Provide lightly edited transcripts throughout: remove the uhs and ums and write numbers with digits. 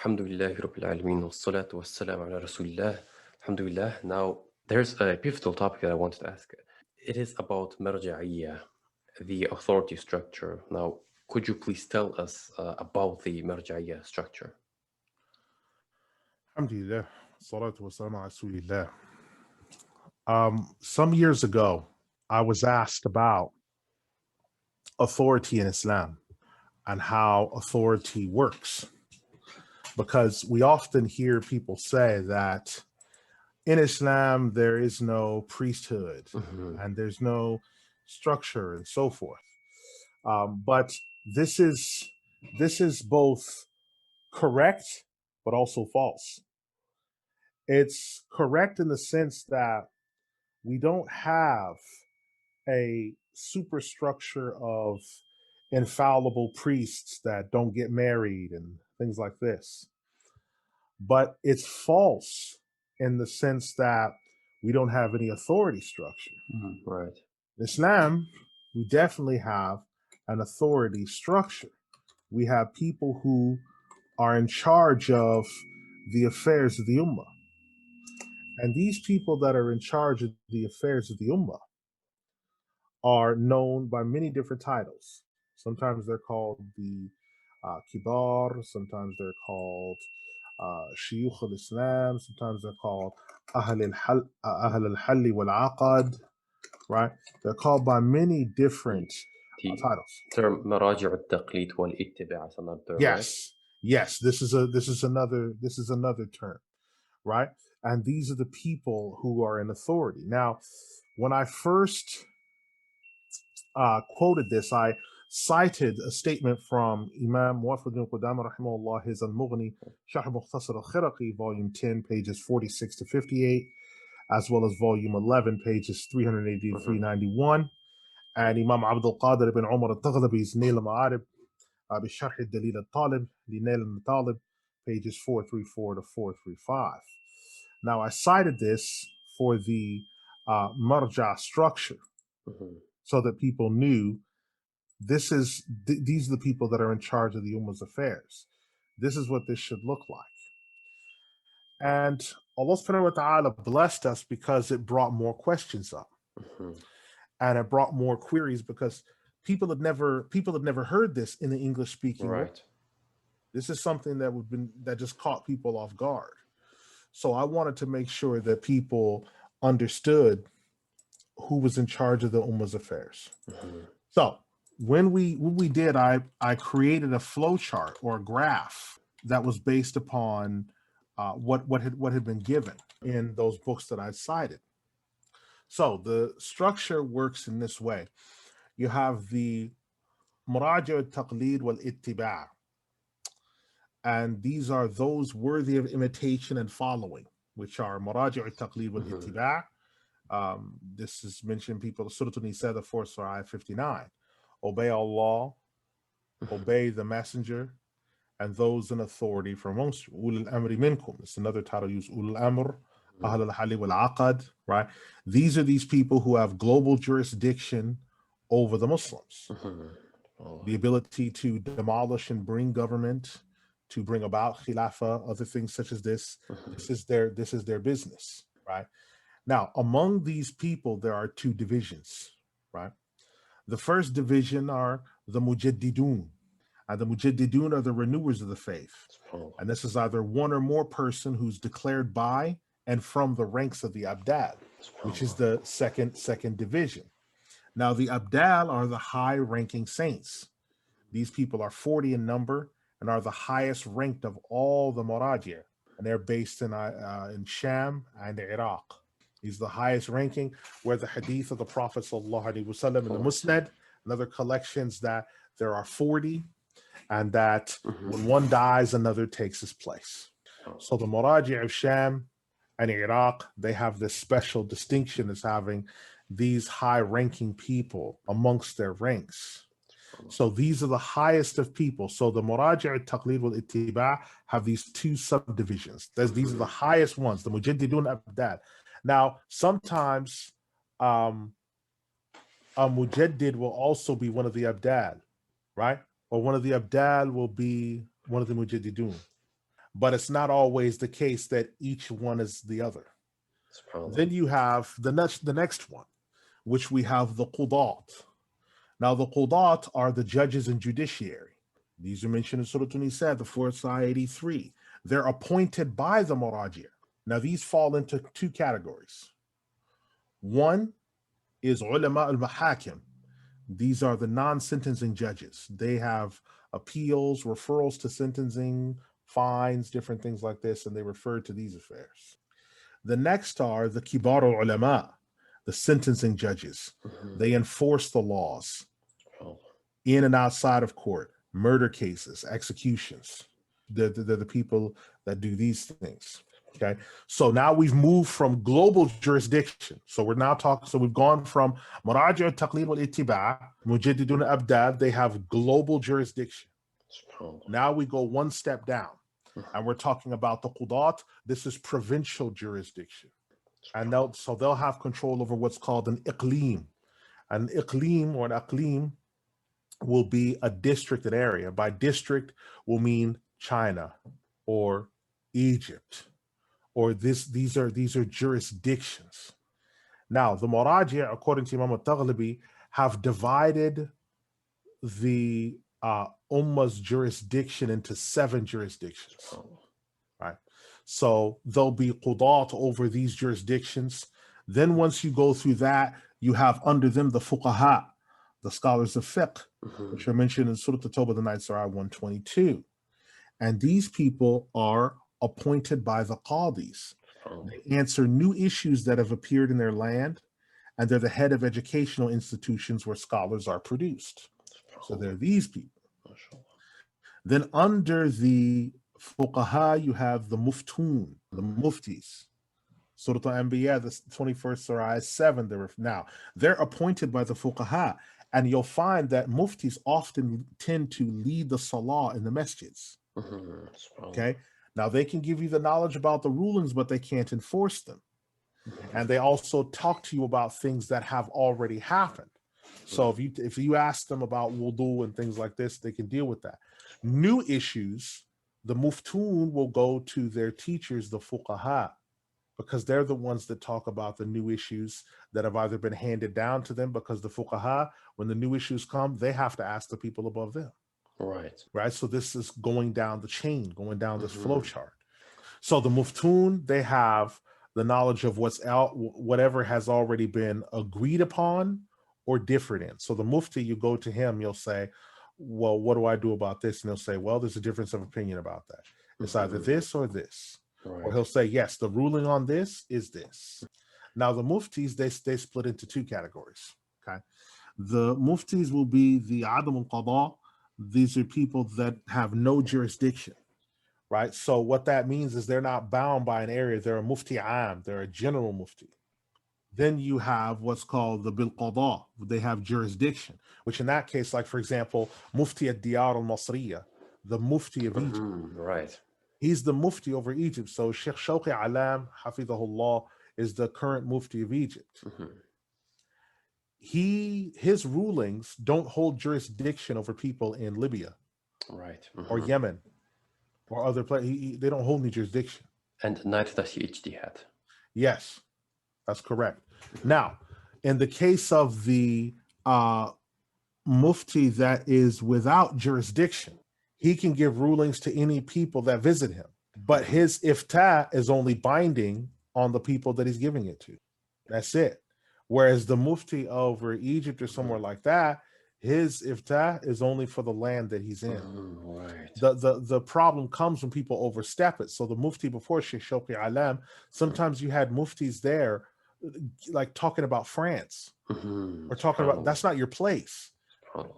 Alhamdulillah Rabbil Alameen wassalatu wassalamu ala Rasulillah. Alhamdulillah. Now, there's a pivotal topic that I wanted to ask. It is about Marja'iyya, the authority structure. Now, could you please tell us about the Marja'iyya structure? Alhamdulillah. Salatu wassalamu ala Rasulillah. Some years ago, I was asked about authority in Islam and how authority works. Because we often hear people say that in Islam, there is no priesthood and there's no structure and so forth. But this is both correct, but also false. It's correct in the sense that we don't have a superstructure of infallible priests that don't get married and things like this. But it's false in the sense that we don't have any authority structure. Right. In Islam, we definitely have an authority structure. We have people who are in charge of the affairs of the Ummah. And these people that are in charge of the affairs of the Ummah are known by many different titles. Sometimes they're called the Kibar, sometimes they're called Shuyukh al-Islam, sometimes they're called Ahl al-Halli wal-Aqad, right? They're called by many different The titles. term Maraji' al-Taqlid wal-Ittiba' is another term, right? Yes, this is another term, right? And these are the people who are in authority. Now, when I first quoted this, I cited a statement from Imam Muwaffaq Qudama rahimahullah, his Al-Mughni, Sharh Mukhtasar al-Khiraqi, volume 10, pages 46 to 58, as well as volume 11, pages 380 to 391, and Imam Abdul Qadir ibn Umar al-Taghlabi's Nail al-Ma'arib, بشرح الدليل الطالب لنيل المطالب, pages 434 to 435. Now, I cited this for the marja structure, so that people knew these are the people that are in charge of the Ummah's affairs. This is what this should look like. And Allah subhanahu wa ta'ala blessed us because it brought more questions up. And it brought more queries because people had never heard this in the English speaking world. This is something that just caught people off guard. So I wanted to make sure that people understood who was in charge of the Ummah's affairs. So when we did, I created a flow chart or a graph that was based upon what had been given in those books that I cited. So the structure works in this way. You have the Maraji' al-Taqlid wal-Ittiba', and these are those worthy of imitation and following, which are Maraji' al-Taqlid wal-Ittiba'. This is mentioned people, Surah An-Nisa, the 4th Surah, Ayah 59. Obey Allah, obey the messenger, and those in authority from amongst you. Ulul amri minkum. It's another title used, Ulul amr, Ahl al-Halli wal-Aqad, right? These are these people who have global jurisdiction over the Muslims. The ability to demolish and bring government, to bring about khilafah, other things such as this. This is their business, right? Now, among these people, there are two divisions, right? The first division are the Mujaddidun. And the Mujaddidun are the renewers of the faith. And this is either one or more person who's declared by and from the ranks of the Abdal, which is the second division. Now, the Abdal are the high-ranking saints. These people are 40 in number and are the highest ranked of all the Maraji', and they're based in Sham and Iraq. He's the highest ranking, where the hadith of the Prophet sallallahu alaihi wasallam in the Musnad and other collections that there are 40, and that when one dies, another takes his place. So the Maraji' of Sham and Iraq, they have this special distinction as having these high-ranking people amongst their ranks. So these are the highest of people. So the Maraji' al-Taqlid wal-Ittiba' have these two subdivisions. These are the highest ones, the Mujaddidun Abdal. Now, sometimes a Mujaddid will also be one of the Abdal, right? Or one of the Abdal will be one of the Mujaddidun. but it's not always the case that each one is the other. Then you have the next one, which we have the qudat. Now, the qudat are the judges and judiciary. These are mentioned in Surah An-Nisa, the 4th ayah 83. They're appointed by the Maraji. Now, these fall into two categories. One is ulama al-mahakim. These are the non-sentencing judges. They have appeals, referrals to sentencing, fines, different things like this, and they refer to these affairs. The next are the kibar al-ulama, the sentencing judges. They enforce the laws in and outside of court, murder cases, executions. They're the people that do these things. Okay, so now we've moved from global jurisdiction. So we're now talking, so we've gone from Maraji al-Taqlid wal-Ittiba, Mujaddidun Abdal, they have global jurisdiction. Now we go one step down, and we're talking about the Qudat. This is provincial jurisdiction. And so they'll have control over what's called an iqlim. An iqlim or an aqlim will be a districted area. By district will mean China or Egypt, or these are jurisdictions. Now, the Maraji, according to Imam al-Taghlibi, have divided the Ummah's jurisdiction into 7 jurisdictions. Right? So there'll be qudat over these jurisdictions. Then once you go through that, you have under them the fuqaha, the scholars of fiqh, which are mentioned in Surah At-Tawbah, the 9th Surah 122. And these people are appointed by the qadis. They answer new issues that have appeared in their land, and they're the head of educational institutions where scholars are produced. So they're these people. Then under the fuqaha, you have the muftun, the muftis. Surah Al-Anbiya, the 21st Surah 7. They're appointed by the fuqaha, and you'll find that muftis often tend to lead the salah in the masjids. Okay, now they can give you the knowledge about the rulings, but they can't enforce them. And they also talk to you about things that have already happened. So if you ask them about wudu and things like this, they can deal with that. New issues, the muftun will go to their teachers, the fuqaha, because they're the ones that talk about the new issues that have either been handed down to them, because the fuqaha, when the new issues come, they have to ask the people above them. Right. So this is going down the chain, going down this flow chart. So the muftun, they have the knowledge of what's out, whatever has already been agreed upon or differed in. So the mufti, you go to him, you'll say, well, what do I do about this? And he'll say, well, there's a difference of opinion about that. It's either this or this. Or he'll say, yes, the ruling on this is this. Now the muftis, they split into 2 categories. Okay, the muftis will be the adam al-qada. These are people that have no jurisdiction, right? So what that means is they're not bound by an area. They're a mufti am, they're a general mufti. Then you have what's called the bil qada. They have jurisdiction, which in that case, like for example, Mufti ad-Diyar al-Masriya, the mufti of Egypt. He's the mufti over Egypt. So Sheikh Shawqi Alam, Hafidhahullah, is the current mufti of Egypt. His rulings don't hold jurisdiction over people in Libya, or Yemen, or other places. They don't hold any jurisdiction. And neither does he ijtihad. Yes, that's correct. Now, in the case of the mufti that is without jurisdiction, he can give rulings to any people that visit him, but his iftah is only binding on the people that he's giving it to. That's it. Whereas the mufti over Egypt or somewhere like that, his iftah is only for the land that he's in. The problem comes when people overstep it. So the mufti before Sheikh Shawqi Alam, sometimes you had muftis there like talking about France or talking about, that's not your place.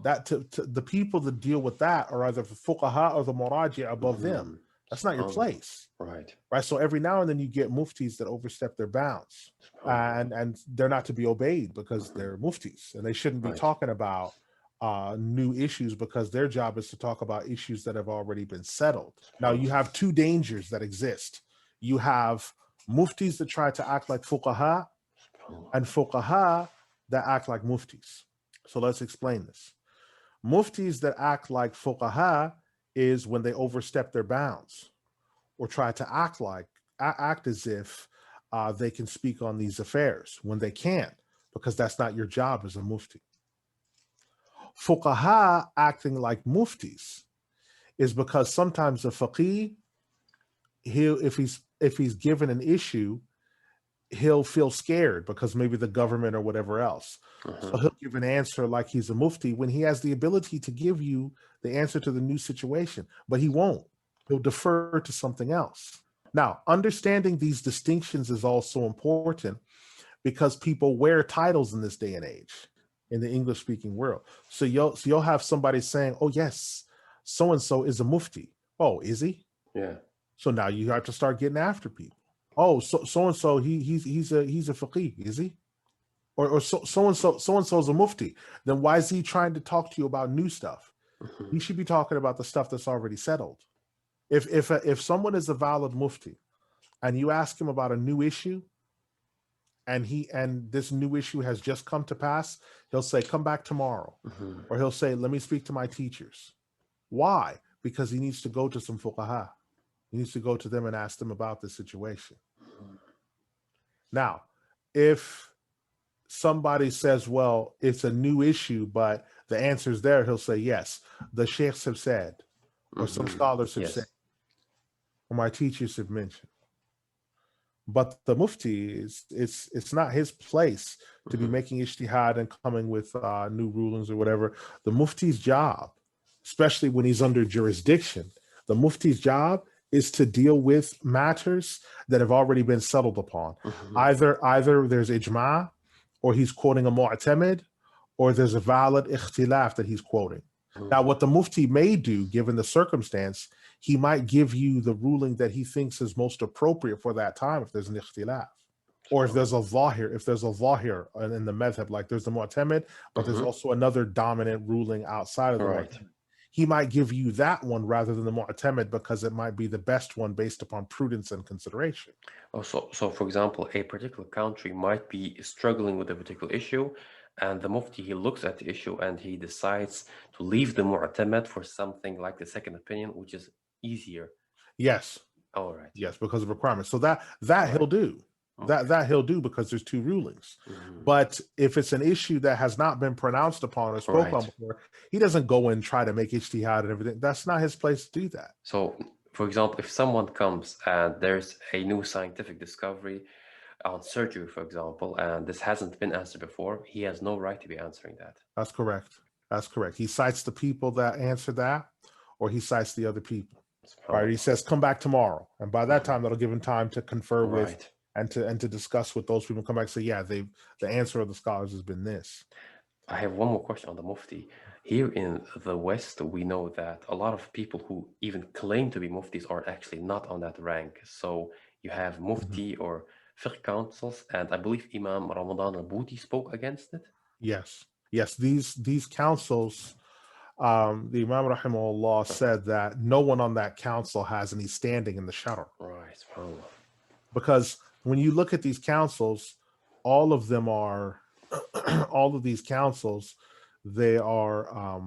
That to the people that deal with that are either the fuqaha or the maraji above them. That's not your place. Right. So every now and then you get muftis that overstep their bounds, and they're not to be obeyed because they're muftis, and they shouldn't be talking about new issues, because their job is to talk about issues that have already been settled. Now you have 2 dangers that exist. You have muftis that try to act like fuqaha, and fuqaha that act like muftis. So let's explain this. Muftis that act like fuqaha is when they overstep their bounds, or try to act as if they can speak on these affairs when they can't, because that's not your job as a mufti. Fuqaha acting like muftis is because sometimes the faqih, if he's given an issue, he'll feel scared because maybe the government or whatever else. So he'll give an answer like he's a mufti when he has the ability to give you the answer to the new situation, but he won't. He'll defer to something else. Now, understanding these distinctions is also important because people wear titles in this day and age in the English-speaking world. So you'll have somebody saying, "Oh yes, so and so is a mufti." Oh, is he? Yeah. So now you have to start getting after people. Oh, so and so he's a faqih, is he? Or so and so is a mufti. Then why is he trying to talk to you about new stuff? He should be talking about the stuff that's already settled. If someone is a valid mufti and you ask him about a new issue, and this new issue has just come to pass, he'll say, "Come back tomorrow," or he'll say, "Let me speak to my teachers." Why? Because he needs to go to some fuqaha. He needs to go to them and ask them about the situation. Now, if somebody says, "Well, it's a new issue, but the answer's there," he'll say, "Yes, the sheikhs have said, or some scholars have said, or my teachers have mentioned." But the mufti it's not his place to be making ijtihad and coming with new rulings or whatever. The mufti's job, especially when he's under jurisdiction, the mufti's job is to deal with matters that have already been settled upon. Either there's ijma, or he's quoting a mu'tamid, or there's a valid ikhtilaf that he's quoting. Now, what the mufti may do, given the circumstance, he might give you the ruling that he thinks is most appropriate for that time if there's an ikhtilaf. Or if there's a zahir in the madhhab, like there's the mu'tamid, but there's also another dominant ruling outside of the mu'tamid. He might give you that one rather than the mu'tamid because it might be the best one based upon prudence and consideration. Oh, so for example, a particular country might be struggling with a particular issue, and the mufti, he looks at the issue and he decides to leave the mu'tamad for something like the second opinion, which is easier. Yes. All right. Yes, because of requirements. So that he'll do. That he'll do because there's two rulings. But if it's an issue that has not been pronounced upon or spoken on before, he doesn't go and try to make ijtihad and everything. That's not his place to do that. So, for example, if someone comes and there's a new scientific discovery on surgery, for example, and this hasn't been answered before, he has no right to be answering that. That's correct. That's correct. He cites the people that answer that, or he cites the other people. Right? He says, "Come back tomorrow," and by that time, that'll give him time to confer with and to discuss with those people. Come back and say, "Yeah, the answer of the scholars has been this." I have one more question on the mufti. Here in the West, we know that a lot of people who even claim to be muftis are actually not on that rank. So you have mufti or fiqh councils, and I believe Imam Ramadan al-Bouti spoke against it. Yes. These councils, the Imam rahimahullah said that no one on that council has any standing in the shara. Right. SubhanAllah. Because when you look at these councils, all of these councils, they are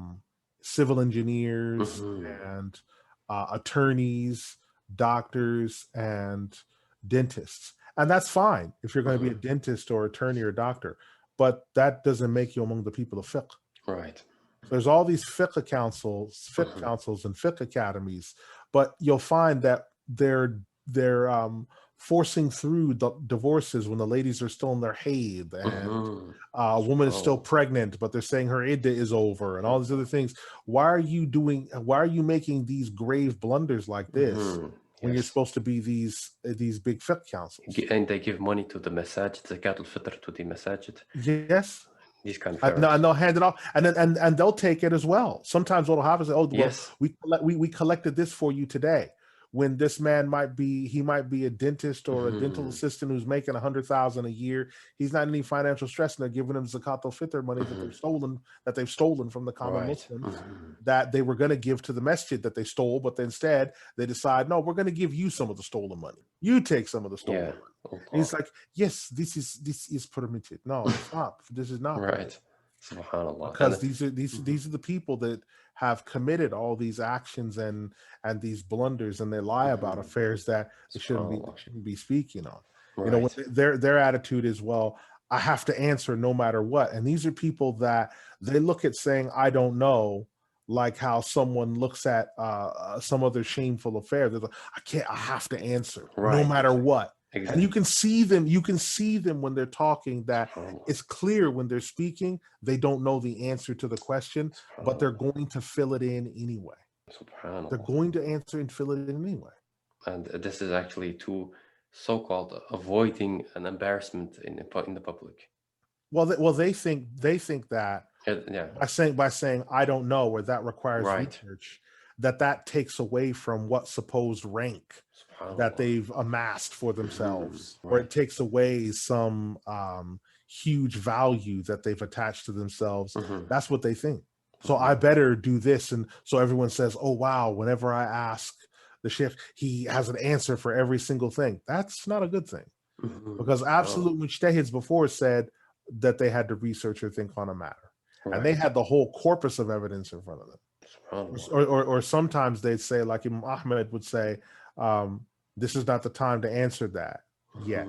civil engineers and attorneys, doctors, and dentists. And that's fine if you're going to be a dentist or attorney or doctor, but that doesn't make you among the people of fiqh. Right. There's all these fiqh councils and fiqh academies, but you'll find that they're forcing through the divorces when the ladies are still in their haid, and a woman is still pregnant, but they're saying her iddah is over, and all these other things. Why are you making these grave blunders like this when you're supposed to be these big fiqh councils? And they give money to the masajid, zakat al-fitr to the masajid. Yes. These kind of and they'll hand it off, and they'll take it as well. Sometimes what'll happen is, "Oh, well, we collected this for you today," when this man might be a dentist or a dental assistant who's making $100,000 a year. He's not in any financial stress, and they're giving him zakat al-fitr money that they've stolen from the common Muslims that they were going to give to the masjid that they stole, but instead they decide, "No, we're going to give you some of the stolen money. You take some of the stolen money." And he's like, "Yes, this is permitted." No, it's not. This is not right. Subhanallah. because these are the people that have committed all these actions and these blunders, and they lie about affairs that they shouldn't be speaking on. You know, when their attitude is, well, I have to answer no matter what. And these are people that they look at saying, I don't know, like how someone looks at some other shameful affair. They're like, I have to answer no matter what. Exactly. And you can see them when they're talking, that it's clear when they're speaking, they don't know the answer to the question, but they're going to fill it in anyway. They're going to answer and fill it in anyway. And this is actually to so-called avoiding an embarrassment in the public. Well, they think that by saying I don't know, or that requires research, that takes away from what supposed rank that they've amassed for themselves, or it takes away some huge value that they've attached to themselves. That's what they think. So I better do this, and so everyone says, "Oh wow!" Whenever I ask the sheikh, he has an answer for every single thing. That's not a good thing, because absolute mujtahids before said that they had to research or think on a matter, and they had the whole corpus of evidence in front of them. Or sometimes they'd say, like Imam Ahmed would say, this is not the time to answer that yet,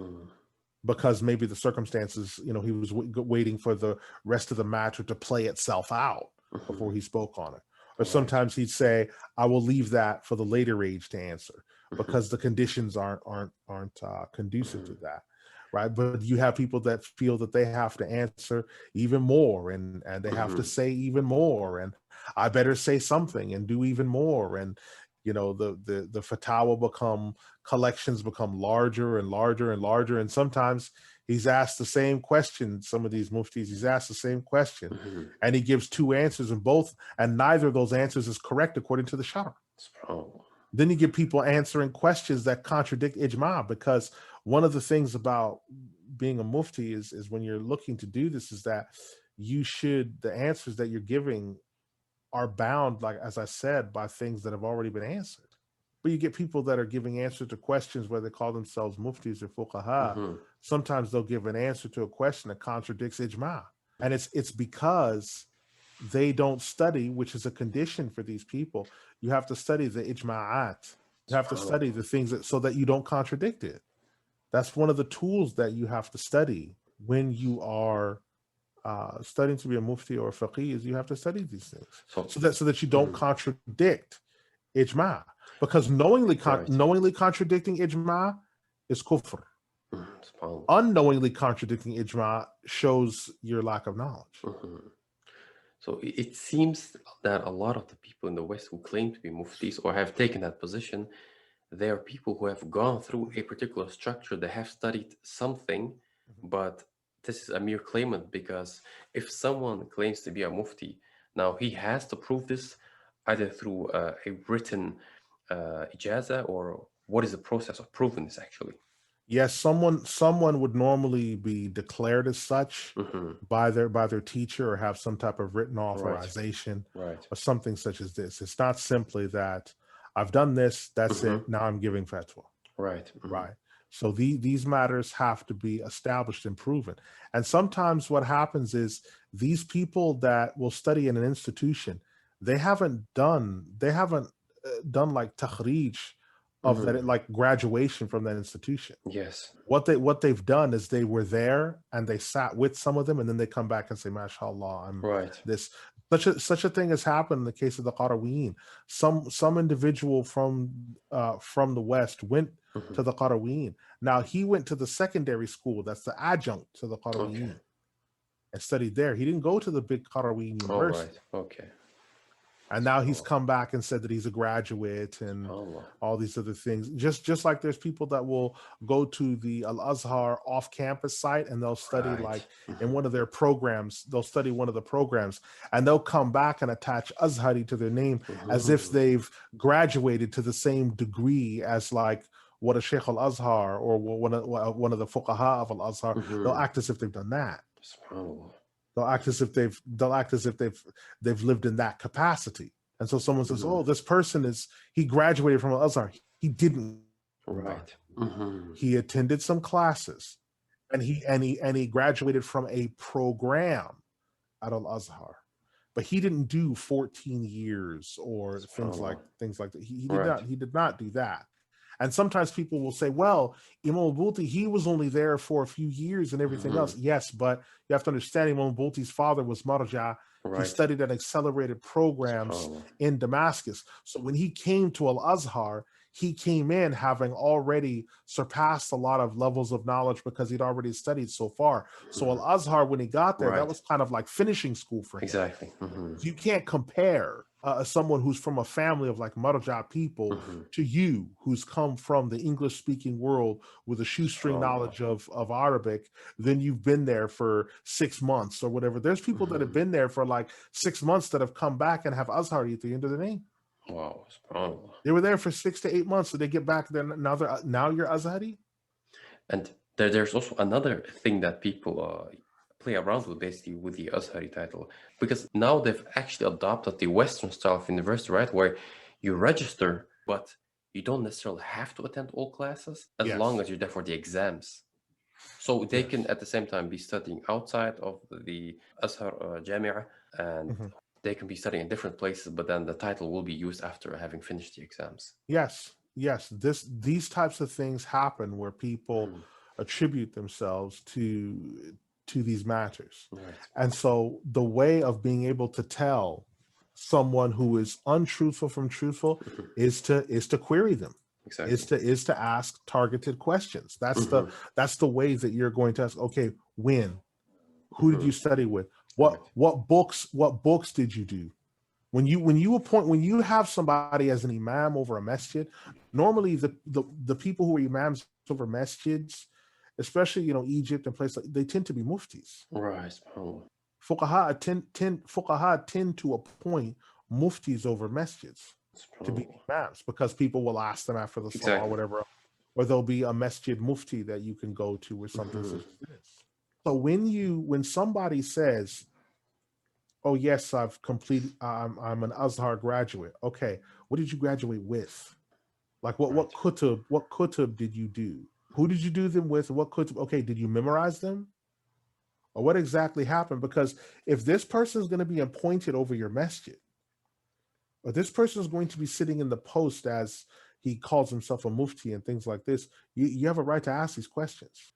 because maybe the circumstances, you know, he was waiting for the rest of the matter to play itself out before he spoke on it. Or sometimes he'd say, I will leave that for the later age to answer, because the conditions aren't conducive to that. Right. But you have people that feel that they have to answer even more, and they have to say even more, and I better say something and do even more. And, you know, the fatwa collections become larger and larger and larger. And sometimes he's asked the same question. Some of these muftis, he's asked the same question, and he gives two answers, and neither of those answers is correct according to the Shara. Then you get people answering questions that contradict ijma, because one of the things about being a mufti is when you're looking to do this, is that the answers that you're giving are bound, like as I said, by things that have already been answered. But you get people that are giving answers to questions where they call themselves muftis or fuqaha. Sometimes they'll give an answer to a question that contradicts ijma, and it's because they don't study, which is a condition for these people. You have to study the ijma'at. You have to study the things so that you don't contradict it. That's one of the tools that you have to study when you are studying to be a mufti or a faqih, is you have to study these things so that you don't contradict ijma. Because knowingly contradicting ijma is kufr. Unknowingly contradicting ijma shows your lack of knowledge. So it seems that a lot of the people in the West who claim to be muftis or have taken that position, they are people who have gone through a particular structure. They have studied something, but this is a mere claimant, because if someone claims to be a mufti, now he has to prove this either through a written ijazah, or what is the process of proving this actually? Yes, someone would normally be declared as such by their teacher, or have some type of written authorization, or something such as this. It's not simply that I've done this, that's it, now I'm giving fatwa. Right. So these matters have to be established and proven. And sometimes what happens is these people that will study in an institution, they haven't done like takhrij of that, like graduation from that institution. Yes. What they've done is they were there and they sat with some of them, and then they come back and say, mashallah, I'm this. Such a thing has happened in the case of the Qarawiyyin. Some individual from the West went to the Qarawiyyin. Now he went to the secondary school, that's the adjunct to the Qarawiyyin, and studied there. He didn't go to the big Qarawiyyin university. And now he's come back and said that he's a graduate and all these other things. Just like there's people that will go to the Al-Azhar off-campus site, and they'll study like in one of their programs, they'll study one of the programs, and they'll come back and attach Azhari to their name as if they've graduated to the same degree as like what a Shaykh Al-Azhar or one of the fuqaha of Al-Azhar. They'll act as if they've done that. They'll act as if they've lived in that capacity. And so someone says, "Oh, this person he graduated from Al-Azhar." He didn't. He attended some classes, and he graduated from a program at Al-Azhar. But he didn't do 14 years or things SubhanAllah. like that. He did Right. not do that. And sometimes people will say, well, Imam al-Bulti, he was only there for a few years and everything else. Yes, but you have to understand Imam al-Bulti's father was Marja. He Right. studied at accelerated programs SubhanAllah. in Damascus. So when he came to Al-Azhar, he came in having already surpassed a lot of levels of knowledge because he'd already studied so far. So Al-Azhar, when he got there, that Right. was kind of like finishing school for him. Exactly. You can't compare someone who's from a family of like Marja people to you, who's come from the English-speaking world with a shoestring knowledge of Arabic. Then you've been there for 6 months or whatever. There's people that have been there for like 6 months that have come back and have Azhari at the end of the name. Wow, SubhanAllah. They were there for 6 to 8 months, so they get back there. Now you're Azhari. And there's also another thing that people play around with, basically, with the Azhari title, because now they've actually adopted the Western style of university, right, where you register, but you don't necessarily have to attend all classes as long as you're there for the exams. So they can at the same time be studying outside of the Azhar Jamia, and they can be studying in different places, but then the title will be used after having finished the exams. Yes. These types of things happen where people attribute themselves to these matters. Right. And so the way of being able to tell someone who is untruthful from truthful is to query them. Exactly. Is to ask targeted questions. That's the way that you're going to ask, okay, when? Who did you study with? What books did you do? When you have somebody as an imam over a masjid, normally the people who are imams over masjids, especially Egypt and places like, they tend to be muftis. Right. Fuqaha tend to appoint muftis over masjids to be imams because people will ask them after the salah or whatever, or there'll be a masjid mufti that you can go to or something such as this. So when somebody says, oh yes, I've completed, I'm an Azhar graduate. Okay, what did you graduate with? Like what kutub did you do? Who did you do them with? What kutub? Okay, did you memorize them? Or what exactly happened? Because if this person is going to be appointed over your masjid, or this person is going to be sitting in the post as he calls himself a mufti and things like this, you have a right to ask these questions.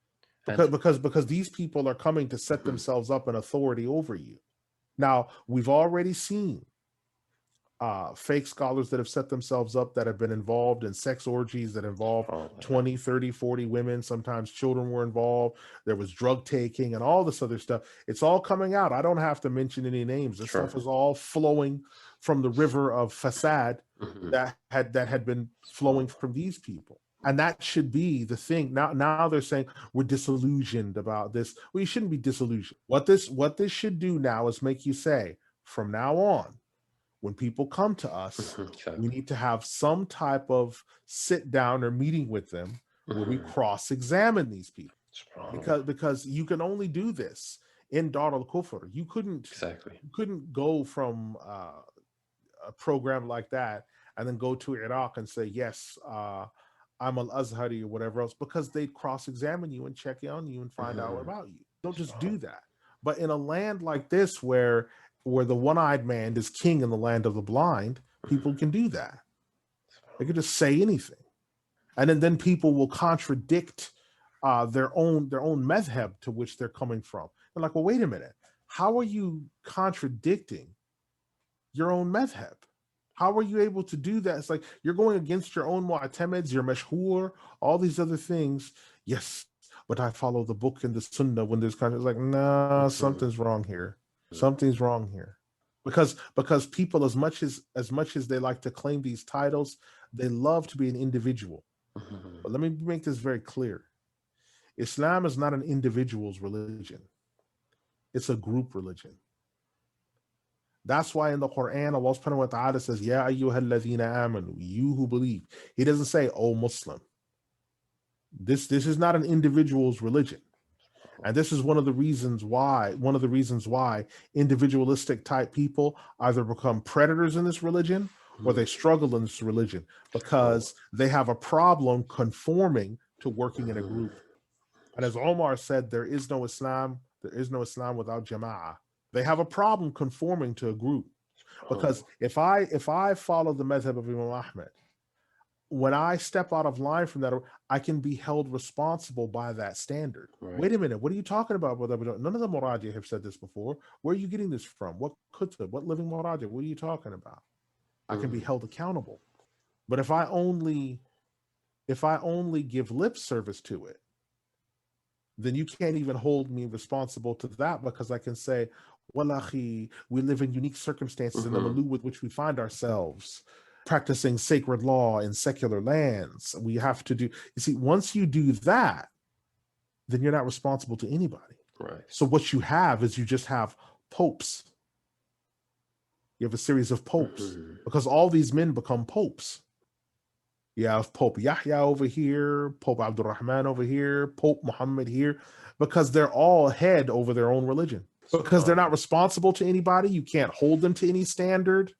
Because these people are coming to set themselves up an authority over you. Now, we've already seen fake scholars that have set themselves up that have been involved in sex orgies that involve 20, 30, 40 women. Sometimes children were involved. There was drug taking and all this other stuff. It's all coming out. I don't have to mention any names. This stuff is all flowing from the river of fasad that had been flowing from these people. And that should be the thing. Now they're saying we're disillusioned about this. Well, you shouldn't be disillusioned. What this should do now is make you say, from now on, when people come to us, we need to have some type of sit down or meeting with them where we cross-examine these people. Because you can only do this in Dar al-Kufr. You couldn't go from a program like that and then go to Iraq and say, yes, I'm al-Azhari or whatever else, because they'd cross-examine you and check on you and find out about you. Don't just do that. But in a land like this where the one-eyed man is king in the land of the blind, people can do that. They can just say anything. And then people will contradict their own madhhab to which they're coming from. They're like, well, wait a minute. How are you contradicting your own madhhab? How are you able to do that? It's like you're going against your own mu'tameds, your mashhur, all these other things. Yes, but I follow the book and the sunnah when there's kind of like, nah, something's wrong here. Something's wrong here. Because people, as much as they like to claim these titles, they love to be an individual. But let me make this very clear. Islam is not an individual's religion. It's a group religion. That's why in the Quran, Allah subhanahu wa ta'ala says, Ya ayyuhalladhina amanu, you who believe. He doesn't say, oh Muslim. This is not an individual's religion. And this is one of the reasons why individualistic type people either become predators in this religion or they struggle in this religion because they have a problem conforming to working in a group. And as Omar said, there is no Islam without Jama'ah. They have a problem conforming to a group. Because if I follow the madhhab of Imam Ahmed, when I step out of line from that, I can be held responsible by that standard. Right. Wait a minute, what are you talking about, brother? None of the Maraji have said this before. Where are you getting this from? What kutub? What living Maraji? What are you talking about? I can be held accountable. But if I only give lip service to it, then you can't even hold me responsible to that, because I can say, Wallahi, we live in unique circumstances in the milieu with which we find ourselves, practicing sacred law in secular lands. We have to do, you see, once you do that, then you're not responsible to anybody. Right. So what you have is you just have popes. You have a series of popes, because all these men become popes. You have Pope Yahya over here, Pope Abdul Rahman over here, Pope Muhammad here, because they're all head over their own religion. Because they're not responsible to anybody. You can't hold them to any standard.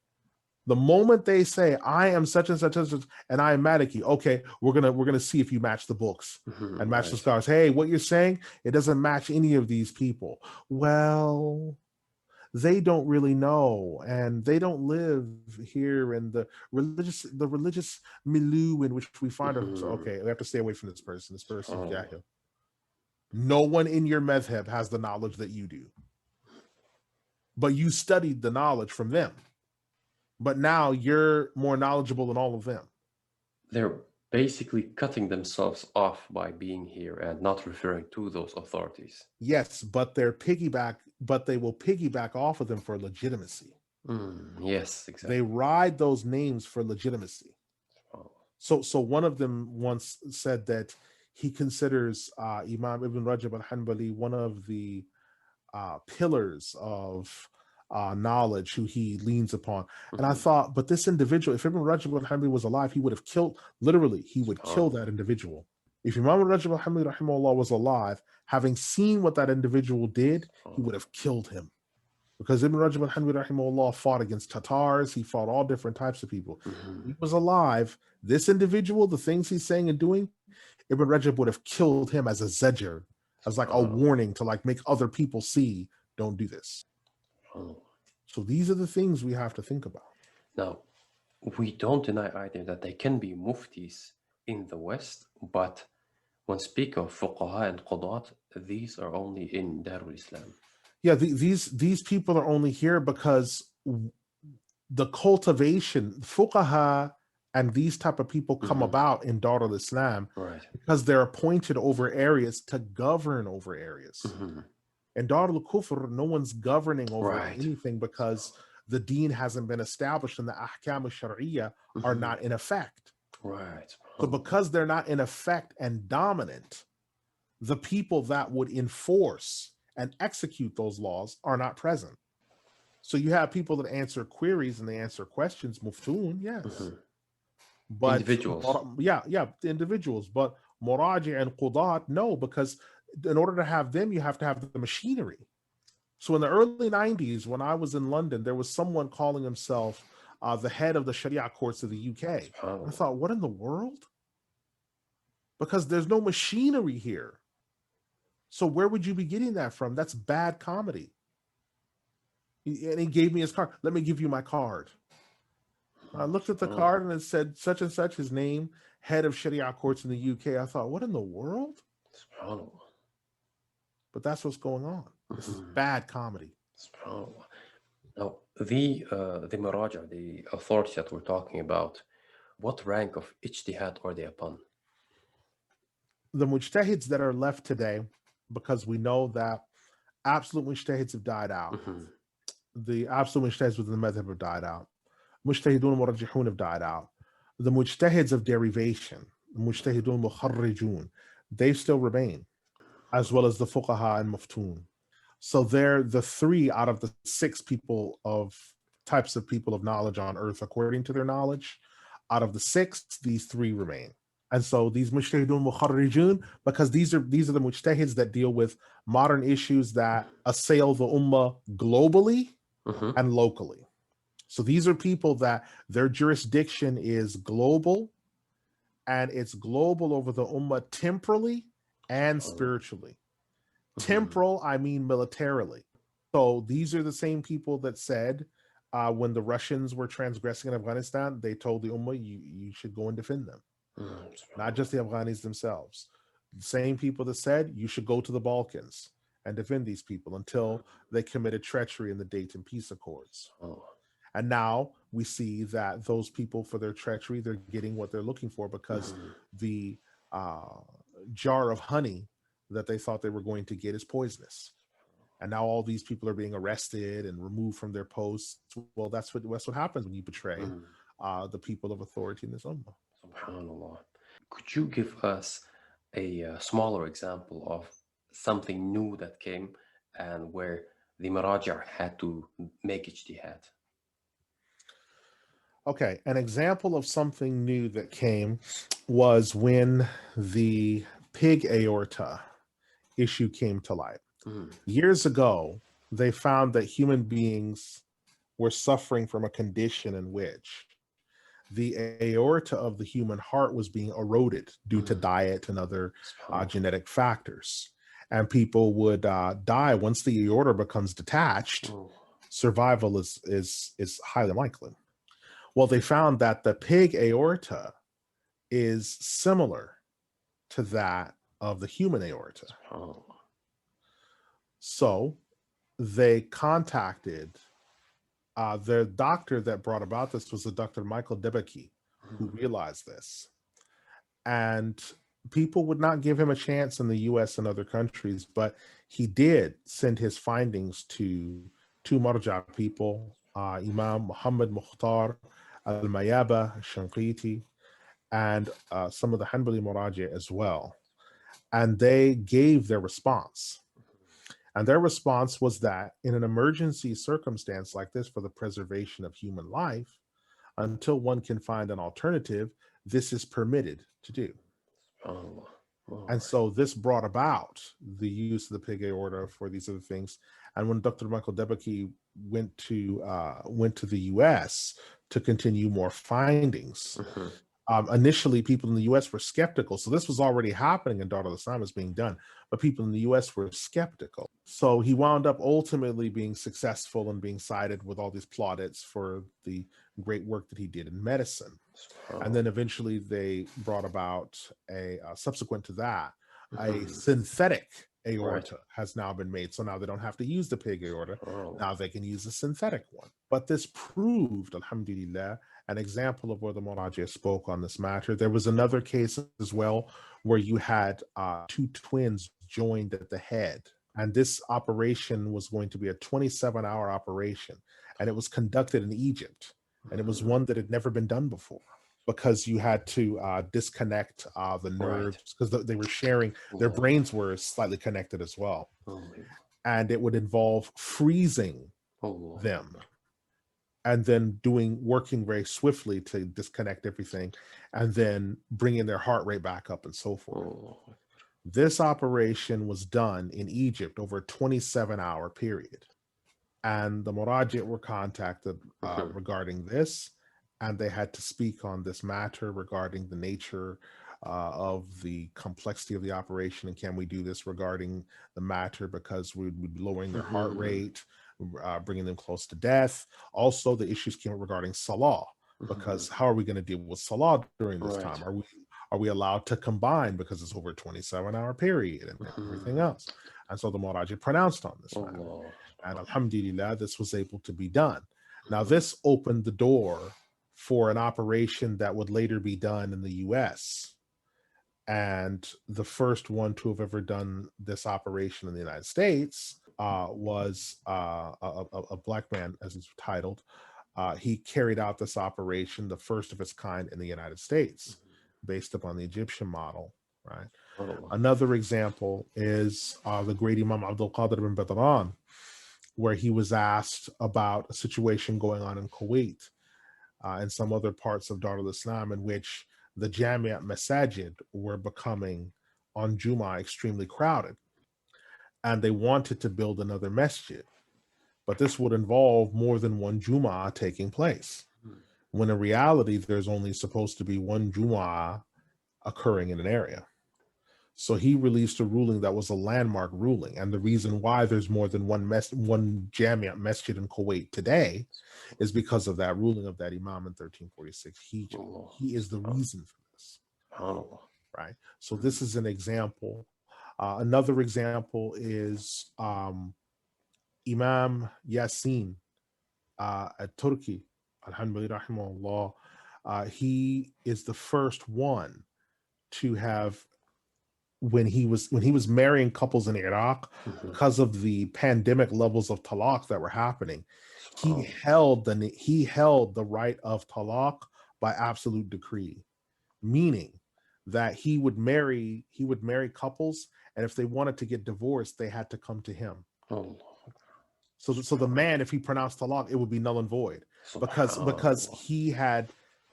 The moment they say, I am such and such and such, and I am Maliki, okay, we're gonna see if you match the books and match the scholars. Hey, what you're saying, it doesn't match any of these people. Well, they don't really know, and they don't live here in the religious milieu in which we find ourselves. Okay, we have to stay away from this person. This person is jahil. No one in your madhhab has the knowledge that you do, but you studied the knowledge from them. But now you're more knowledgeable than all of them. They're basically cutting themselves off by being here and not referring to those authorities. Yes, but they will piggyback off of them for legitimacy. Yes, exactly. They ride those names for legitimacy. So one of them once said that he considers Imam Ibn Rajab al-Hanbali one of the pillars of knowledge who he leans upon. And I thought, but this individual, if Ibn Rajab al-Hanbali was alive, he would have killed, literally, he would kill that individual. If Imam Rajab al-Hanbali rahimahullah was alive, having seen what that individual did, he would have killed him. Because Ibn Rajab al-Hanbali rahimahullah fought against Tatars, he fought all different types of people. He was alive. This individual, the things he's saying and doing, Ibn Rajab would have killed him as a zajr, as like a warning to like make other people see, don't do this. So these are the things we have to think about. Now, we don't deny either that they can be muftis in the West, but when speaking of fuqaha and qudat, these are only in Darul Islam. Yeah, these people are only here because the cultivation, fuqaha and these type of people come about in Darul Islam because they're appointed over areas to govern over areas. In Darul Kufr, no one's governing over anything because the deen hasn't been established and the ahkam al-shar'iyya are not in effect. So because they're not in effect and dominant, the people that would enforce and execute those laws are not present. So you have people that answer queries and they answer questions, muftun, yes. But individuals. The individuals. But Maraji and Qudat, no, because in order to have them, you have to have the machinery. So in the early 90s, when I was in London, there was someone calling himself the head of the Sharia courts of the UK. I thought, what in the world? Because there's no machinery here. So where would you be getting that from? That's bad comedy. And he gave me his card. Let me give you my card. I looked at the card and it said such and such, his name, head of Sharia courts in the UK. I thought, what in the world? But that's what's going on. This is bad comedy. Now, the Maraja, the authorities that we're talking about, what rank of ijtihad are they upon? The mujtahids that are left today, because we know that absolute mujtahids have died out. The absolute mujtahids within the madhhab have died out. Mujtahidun murajjihun have died out. The mujtahids of derivation, mujtahidun mukharrijun, they still remain, as well as the fuqaha and muftun. So they're the 3 out of the 6 types of people of knowledge on earth, according to their knowledge. Out of the 6, these 3 remain. And so these mujtahidun mukharrijun, because these are the mujtahids that deal with modern issues that assail the ummah globally and locally. So these are people that their jurisdiction is global, and it's global over the ummah temporally and spiritually. Temporal, I mean militarily. So these are the same people that said when the Russians were transgressing in Afghanistan, they told the Ummah, you should go and defend them, not just the Afghanis themselves. The same people that said you should go to the Balkans and defend these people until they committed treachery in the Dayton Peace Accords. Oh. And now we see that those people, for their treachery, they're getting what they're looking for, because the jar of honey that they thought they were going to get is poisonous. And now all these people are being arrested and removed from their posts. Well, that's what happens when you betray the people of authority in this ummah. Subhanallah. Could you give us a smaller example of something new that came and where the Maraji had to make ijtihad? Okay, an example of something new that came was when the pig aorta issue came to light. Years ago, they found that human beings were suffering from a condition in which the aorta of the human heart was being eroded due to diet and other genetic factors. And people would die once the aorta becomes detached. Survival is highly unlikely. Well, they found that the pig aorta is similar to that of the human aorta. So they contacted the doctor that brought about this was the Dr. Michael Debicki, who realized this. And people would not give him a chance in the US and other countries, but he did send his findings to two Marja people, Imam Muhammad Mukhtar al-Mayaba Shanqiti, and some of the Hanbali Maraji as well. And they gave their response. And their response was that in an emergency circumstance like this for the preservation of human life, until one can find an alternative, this is permitted to do. And so this brought about the use of the pig aorta for these other things. And when Dr. Michael Debicki went to the US to continue more findings, initially people in the US were skeptical. So this was already happening in Dar al-Islam, is being done, but people in the US were skeptical. So he wound up ultimately being successful and being cited with all these plaudits for the great work that he did in medicine. And then eventually they brought about subsequent to that, a synthetic aorta has now been made. So now they don't have to use the pig aorta. Now they can use the synthetic one. But this proved, alhamdulillah, an example of where the Maraji spoke on this matter. There was another case as well where you had two twins joined at the head. And this operation was going to be a 27-hour operation. And it was conducted in Egypt. And it was one that had never been done before, because you had to disconnect the nerves, because they were sharing, their brains were slightly connected as well. And it would involve freezing them and then working very swiftly to disconnect everything and then bringing their heart rate back up and so forth. This operation was done in Egypt over a 27-hour period. And the Murajit were contacted regarding this, and they had to speak on this matter regarding the nature of the complexity of the operation, and can we do this regarding the matter because we'd be lowering their heart rate, bringing them close to death. Also, the issues came regarding salah, because how are we going to deal with salah during this time? Are we allowed to combine, because it's over a 27-hour period and everything else? And so the Murajit pronounced on this matter. And alhamdulillah, this was able to be done. Now, this opened the door for an operation that would later be done in the US. And the first one to have ever done this operation in the United States was a black man, as it's titled. He carried out this operation, the first of its kind in the United States, based upon the Egyptian model, right? Another example is the great Imam Abdul Qadir bin Badran, where he was asked about a situation going on in Kuwait and some other parts of Dar al-Islam, in which the Jamiat Masajid were becoming on Jummah extremely crowded. And they wanted to build another masjid, but this would involve more than one Jummah taking place, when in reality, there's only supposed to be one Jummah occurring in an area. So he released a ruling that was a landmark ruling. And the reason why there's more than one Jamia masjid in Kuwait today is because of that ruling of that Imam in 1346 Hijrah. Allah. He is the reason for this. SubhanAllah. Right. So this is an example. Another example is Imam Yasin at Turkey, Al-Hanbali rahimahullah. He is the first one to have, when he was marrying couples in Iraq, because of the pandemic levels of talaq that were happening, he held the right of talaq by absolute decree, meaning that he would marry couples, and if they wanted to get divorced, they had to come to him. So the man, if he pronounced talaq, it would be null and void, because he had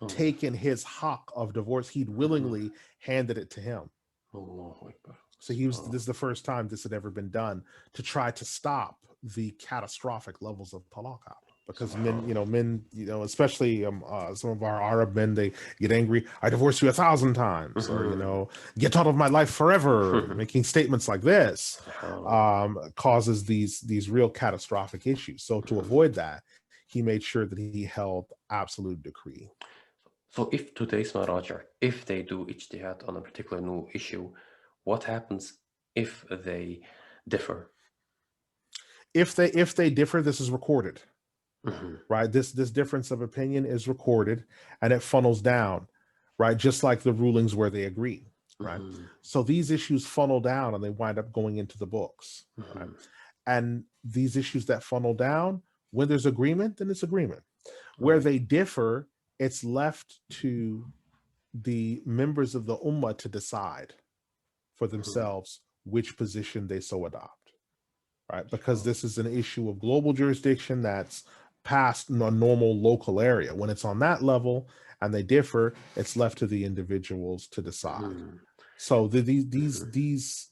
taken his haqq of divorce. He'd willingly handed it to him. So this is the first time this had ever been done, to try to stop the catastrophic levels of talaq, because men, especially some of our Arab men, they get angry. I divorced you 1,000 times, or get out of my life forever. Making statements like this causes these real catastrophic issues. So to avoid that, he made sure that he held absolute decree. So if today's Maraji, if they do ijtihad on a particular new issue, what happens if they differ? If they differ, this is recorded. Right, this difference of opinion is recorded, and it funnels down, right, just like the rulings where they agree, right? So these issues funnel down, and they wind up going into the books, right? And these issues that funnel down, when there's agreement, then it's agreement. Where they differ, it's left to the members of the ummah to decide for themselves which position they so adopt, right? Because this is an issue of global jurisdiction that's past a normal local area. When it's on that level and they differ, it's left to the individuals to decide. So these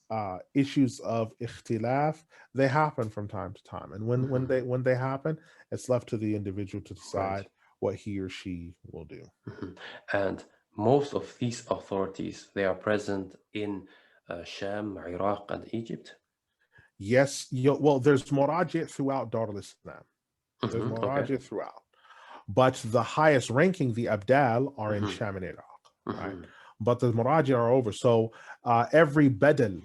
issues of ikhtilaf, they happen from time to time, and when they happen, it's left to the individual to decide what he or she will do. And most of these authorities, they are present in Sham, Iraq, and Egypt. Yes, well, there's Maraji throughout Dar al-Islam. There's Maraji throughout, but the highest ranking, the Abdal, are in Sham and Iraq, right? But the Maraji are over. So every Badal,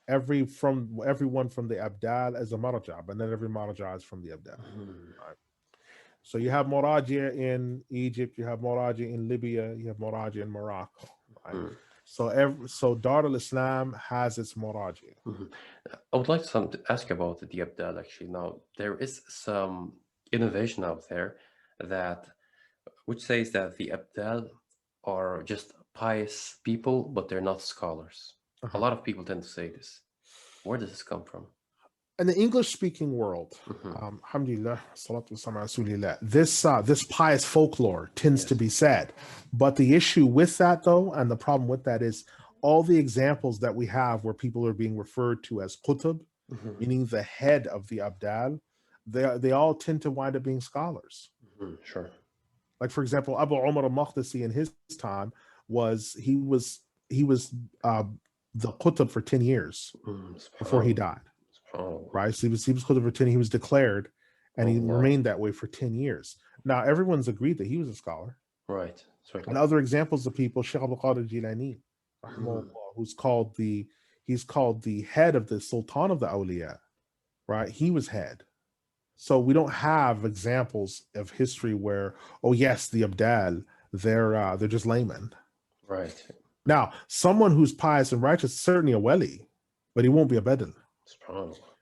everyone from the Abdal is a Marja, and then every Marja is from the Abdal. Right? So you have Maraji in Egypt, you have Maraji in Libya, you have Maraji in Morocco, right? So Dar al-Islam has its Maraji. I would like to ask about the Abdal, actually. Now, there is some innovation out there which says that the Abdal are just pious people, but they're not scholars. A lot of people tend to say this. Where does this come from? In the English-speaking world, alhamdulillah, salatu wassalamu ala rasulillah, this pious folklore tends to be said. But the issue with that, though, and the problem with that is all the examples that we have where people are being referred to as qutb, meaning the head of the Abdal, they all tend to wind up being scholars. Sure. Like, for example, Abu Umar al-Maqdisi in his time was the qutb for 10 years before he died. Right, so he was qutb for 10. He was declared, and he remained that way for 10 years. Now everyone's agreed that he was a scholar. Right. And other examples of people, Shaykh al-Jilani, who's called the head of the Sultan of the Awliya, right? He was head. So we don't have examples of history where, oh yes, the Abdal, they're just laymen. Right. Now, someone who's pious and righteous is certainly a wali, but he won't be a badal.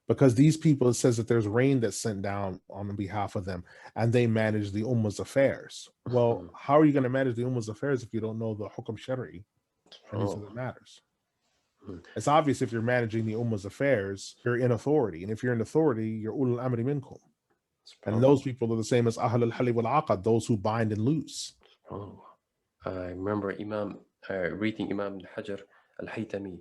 Because these people, it says that there's rain that's sent down on behalf of them, and they manage the ummah's affairs. Well, how are you going to manage the ummah's affairs if you don't know the hukm shari and these other matters? It's obvious if you're managing the ummah's affairs, you're in authority, and if you're in authority, you're ulul amri minkum. And those people are the same as ahl al-hali wal-aqad, those who bind and loose. I remember reading Imam Hajar al-Haytami.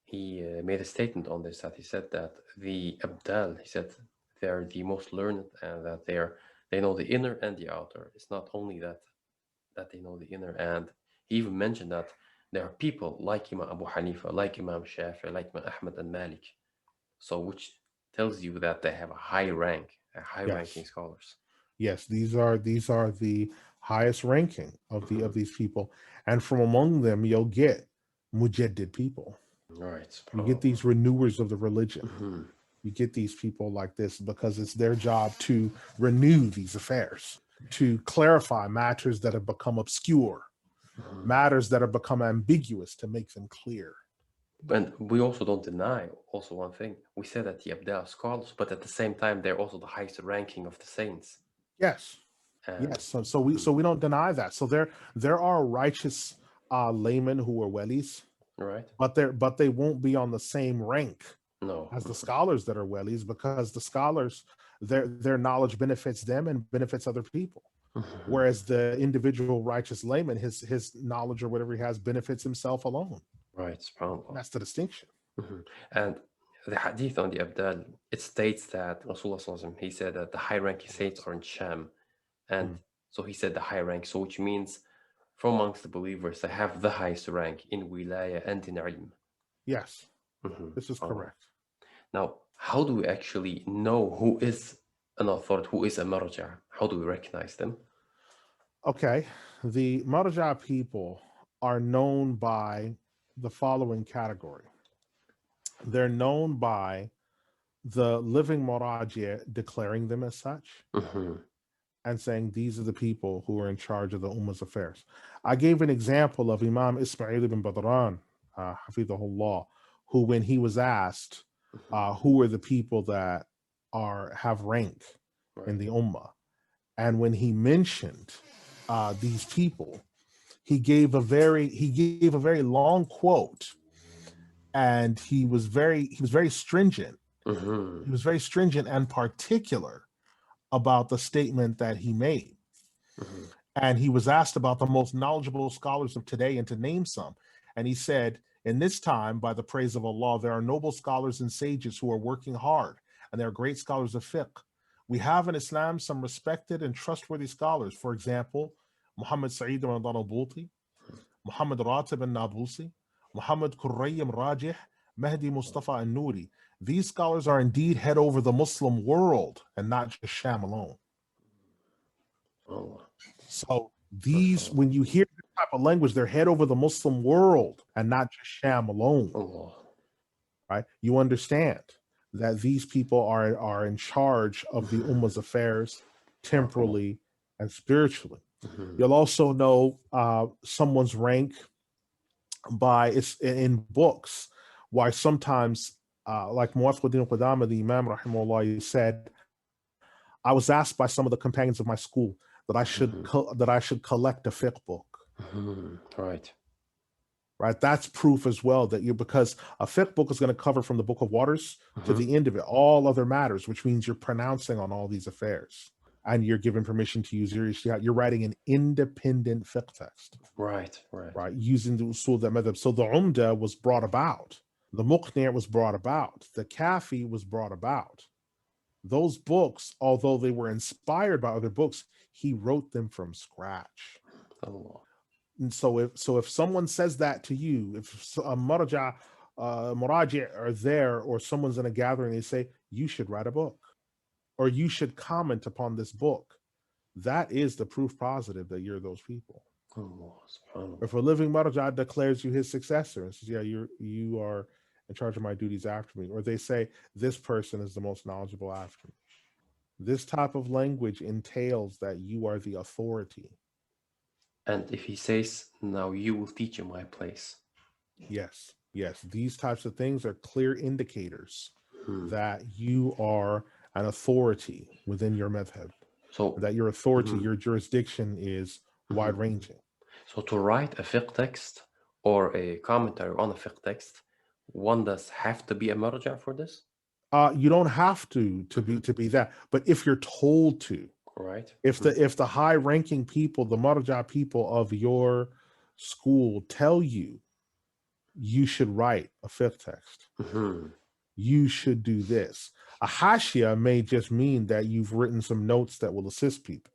He made a statement on this, that he said that the Abdal, he said they're the most learned, and that they know the inner and the outer. It's not only that they know the inner, and he even mentioned that there are people like Imam Abu Hanifa, like Imam Shafi, like Imam Ahmad and Malik. So which tells you that they have a high rank, a high ranking Yes. scholars. Yes, these are the highest ranking of these people, and from among them you'll get mujaddid people. Right, You get subhanAllah. these renewers of the religion. Mhm. You get these people like this because it's their job to renew these affairs, to clarify matters that have become obscure, matters that have become ambiguous, to make them clear. And we also don't deny also one thing. We say that the Abdal are scholars, but at the same time, they're also the highest ranking of the saints. Yes, And yes. So we don't deny that. So there are righteous laymen who are wellies, right? but they won't be on the same rank No. as the scholars that are wellies, because the scholars, their knowledge benefits them and benefits other people. Whereas the individual righteous layman, his knowledge or whatever he has benefits himself alone. Right, subhanAllah. That's the distinction. And the hadith on the Abdal, it states that Rasulullah sallallahu alaihi wasallam, he said that the high ranking saints are in Sham. And so he said the high rank, so which means from amongst the believers, they have the highest rank in wilaya and in ilm. Yes, this is SubhanAllah. correct. Now, how do we actually know who is an authority, who is a marja? How do we recognize them? Okay, the Marja people are known by the following category. They're known by the living Maraji declaring them as such and saying these are the people who are in charge of the Ummah's affairs. I gave an example of Imam Ismail ibn Badran, Hafidhahullah, who, when he was asked who are the people that have rank in the Ummah, and when he mentioned these people, he gave a very long quote, and he was very stringent. He was very stringent and particular about the statement that he made. And he was asked about the most knowledgeable scholars of today and to name some. And he said, in this time, by the praise of Allah, there are noble scholars and sages who are working hard, and there are great scholars of fiqh. We have in Islam some respected and trustworthy scholars. For example, Muhammad Sa'id Ramadan al-Bulti, Muhammad Ratib al-Nabusi, Muhammad Qurrayyim Rajih, Mahdi Mustafa al-Nuri. These scholars are indeed head over the Muslim world and not just Sham alone. So these, when you hear this type of language, they're head over the Muslim world and not just Sham alone. Right? You understand that these people are in charge of the Ummah's affairs temporally and spiritually. You'll also know someone's rank by in books. Why sometimes, like Muwaffaq al-Qudama, the Imam rahimahullah, said, I was asked by some of the companions of my school that I should collect a fiqh book. Right. Right. That's proof as well that because a fiqh book is going to cover from the Book of Waters to the end of it, all other matters, which means you're pronouncing on all these affairs. And you're given permission to use your ijtihad. You're writing an independent fiqh text. Right. Using the usul that madhab. So the Umda was brought about. The Muqni' was brought about. The Kafi was brought about. Those books, although they were inspired by other books, he wrote them from scratch. And so if someone says that to you, if a Maraji are there, or someone's in a gathering, they say, you should write a book, or you should comment upon this book, that is the proof positive that you're those people. If a living Maraji declares you his successor and says, yeah, you are in charge of my duties after me, or they say this person is the most knowledgeable after me, this type of language entails that you are the authority. And if he says, now you will teach in my place. Yes. These types of things are clear indicators that you are an authority within your madhab. So that your authority, your jurisdiction is wide-ranging. So to write a fiqh text or a commentary on a fiqh text, one does have to be a marja for this? You don't have to be that, but if you're told to, right? If the high-ranking people, the marja people of your school tell you, you should write a fiqh text, you should do this. A hashia may just mean that you've written some notes that will assist people.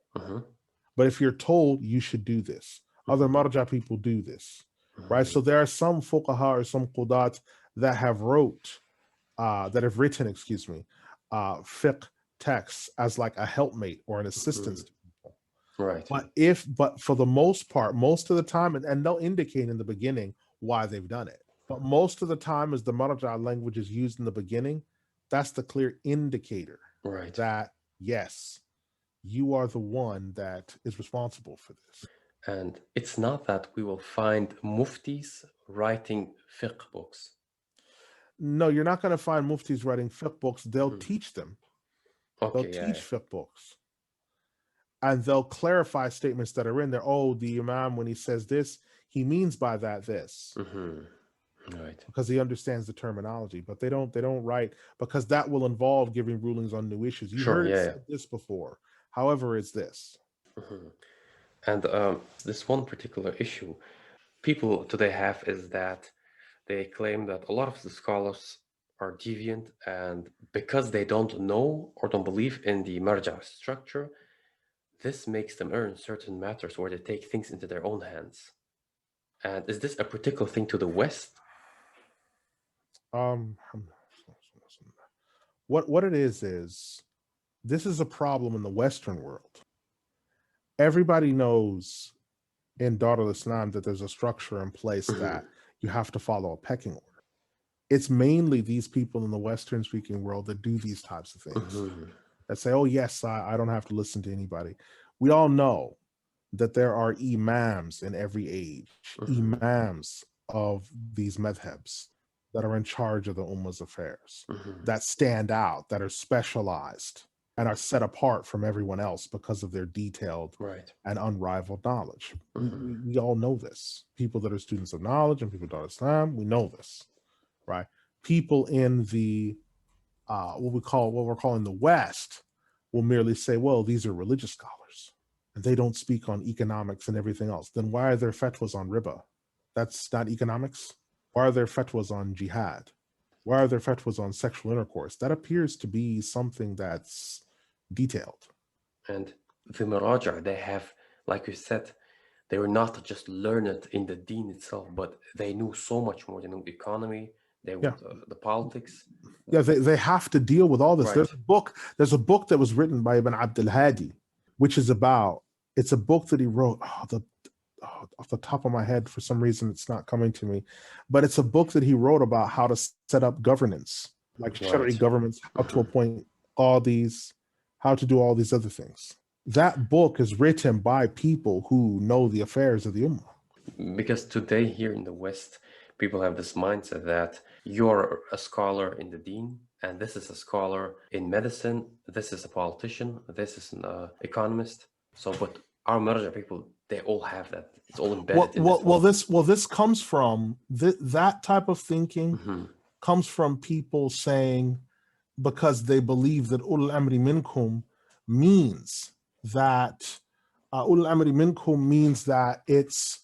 But if you're told you should do this, other marja people do this, right? So there are some fuqaha or some qudat that have written, excuse me, fiqh texts as like a helpmate or an assistance to people. Right. But for the most part, most of the time, and they'll indicate in the beginning why they've done it. But most of the time, as the Marja language is used in the beginning, that's the clear indicator Right. that yes, you are the one that is responsible for this. And it's not that we will find muftis writing fiqh books. No, you're not going to find muftis writing fiqh books. They'll Mhm. teach them. Okay, They'll yeah, teach fiqh books. And they'll clarify statements that are in there. Oh, the imam, when he says this, he means by that this. Right. Because he understands the terminology, but they don't write, because that will involve giving rulings on new issues. You Sure, heard it yeah, said this before. However, it's this. And this one particular issue people today have is that they claim that a lot of the scholars are deviant, and because they don't know or don't believe in the marja structure, this makes them earn certain matters where they take things into their own hands. And is this a particular thing to the West? Um, what it is this is a problem in the Western world. Everybody knows in Dar al-Islam that there's a structure in place that you have to follow a pecking order. It's mainly these people in the Western speaking world that do these types of things, that say, oh yes, I don't have to listen to anybody. We all know that there are imams in every age, imams of these madhabs that are in charge of the ummah's affairs, that stand out, that are specialized and are set apart from everyone else because of their detailed Right. and unrivaled knowledge. We all know this. People that are students of knowledge and people that are Islam, we know this, right? People in the what we're calling the West will merely say, well, these are religious scholars and they don't speak on economics and everything else. Then why are there fatwas on riba? That's not economics. Why are there fatwas on jihad? Why are there fatwas on sexual intercourse? That appears to be something that's detailed. And the Maraja, they have, like you said, they were not just learned in the deen itself, but they knew so much more. They knew economy, they Yeah. knew the politics. Yeah, they have to deal with all this. Right. There's a book that was written by Ibn Abdul Hadi, which is it's a book that he wrote. Off the top of my head, for some reason, it's not coming to me, but it's a book that he wrote about how to set up governance, like Shari'i governments, how to appoint all these, how to do all these other things. That book is written by people who know the affairs of the ummah. Because today here in the West, people have this mindset that you're a scholar in the deen, and this is a scholar in medicine, this is a politician, this is an economist. So, but our Marja people, they all have that. It's all embedded in this. This comes from that type of thinking comes from people saying, because they believe that ulul amri minkum means that ulul amri minkum means that it's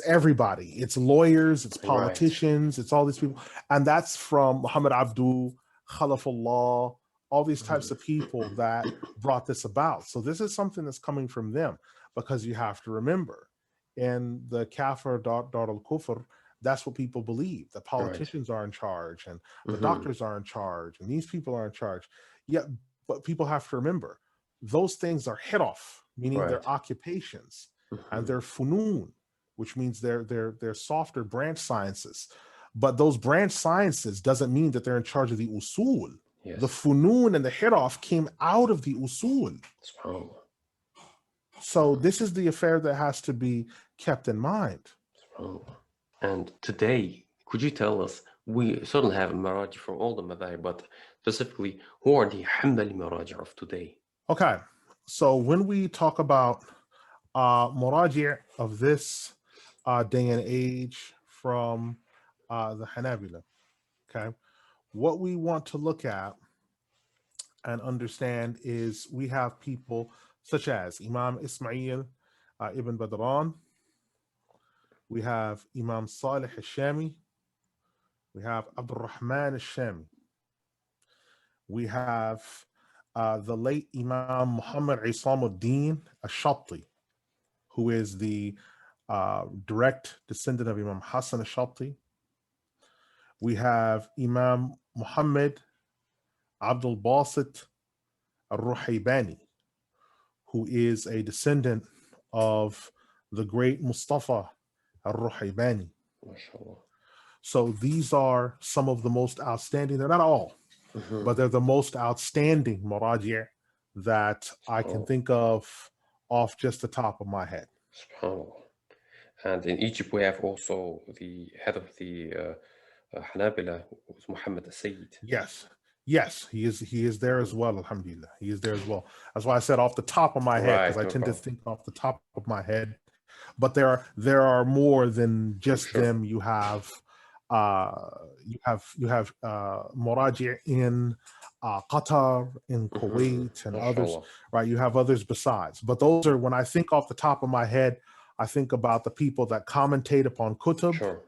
everybody. It's lawyers, it's politicians, it's all these people. And that's from Muhammad Abdul, Khalafullah, all these types of people that brought this about. So this is something that's coming from them, because you have to remember, in the Kafir Dar al-Kufr, that's what people believe. The politicians are in charge, and the doctors are in charge, and these people are in charge. Yeah, but people have to remember, those things are hit off, meaning they're occupations, and they're funun, which means they're softer branch sciences. But those branch sciences doesn't mean that they're in charge of the usul. The funun and the hit off came out of the usul. So this is the affair that has to be kept in mind. And today, could you tell us, we certainly have Maraji from all the madhahib, but specifically, who are the Hanbali Maraji of today? Okay, so when we talk about Maraji of this day and age from the Hanabila, okay, what we want to look at and understand is we have people such as Imam Ismail ibn Badran, we have Imam Salih al-Shami, we have Abdul Rahman al-Shami, we have the late Imam Muhammad Isamuddin al-Shatti, who is the direct descendant of Imam Hasan Al-Shabti. We have Imam Muhammad Abdul Basit Al-Ruhaybani, who is a descendant of the great Mustafa Al-Ruhaybani. So these are some of the most outstanding, they're not all, but they're the most outstanding Maraji that I can think of off just the top of my head. And in Egypt, we have also the head of the Hanabila, Muhammad al-Sayyid. Yes, he is there as well, alhamdulillah. He is there as well. That's why I said off the top of my head, because I tend to think off the top of my head. But there are more than just them. You have Maraji in Qatar, in Kuwait, and others, right? You have others besides. But those are, when I think off the top of my head, I think about the people that commentate upon kutub.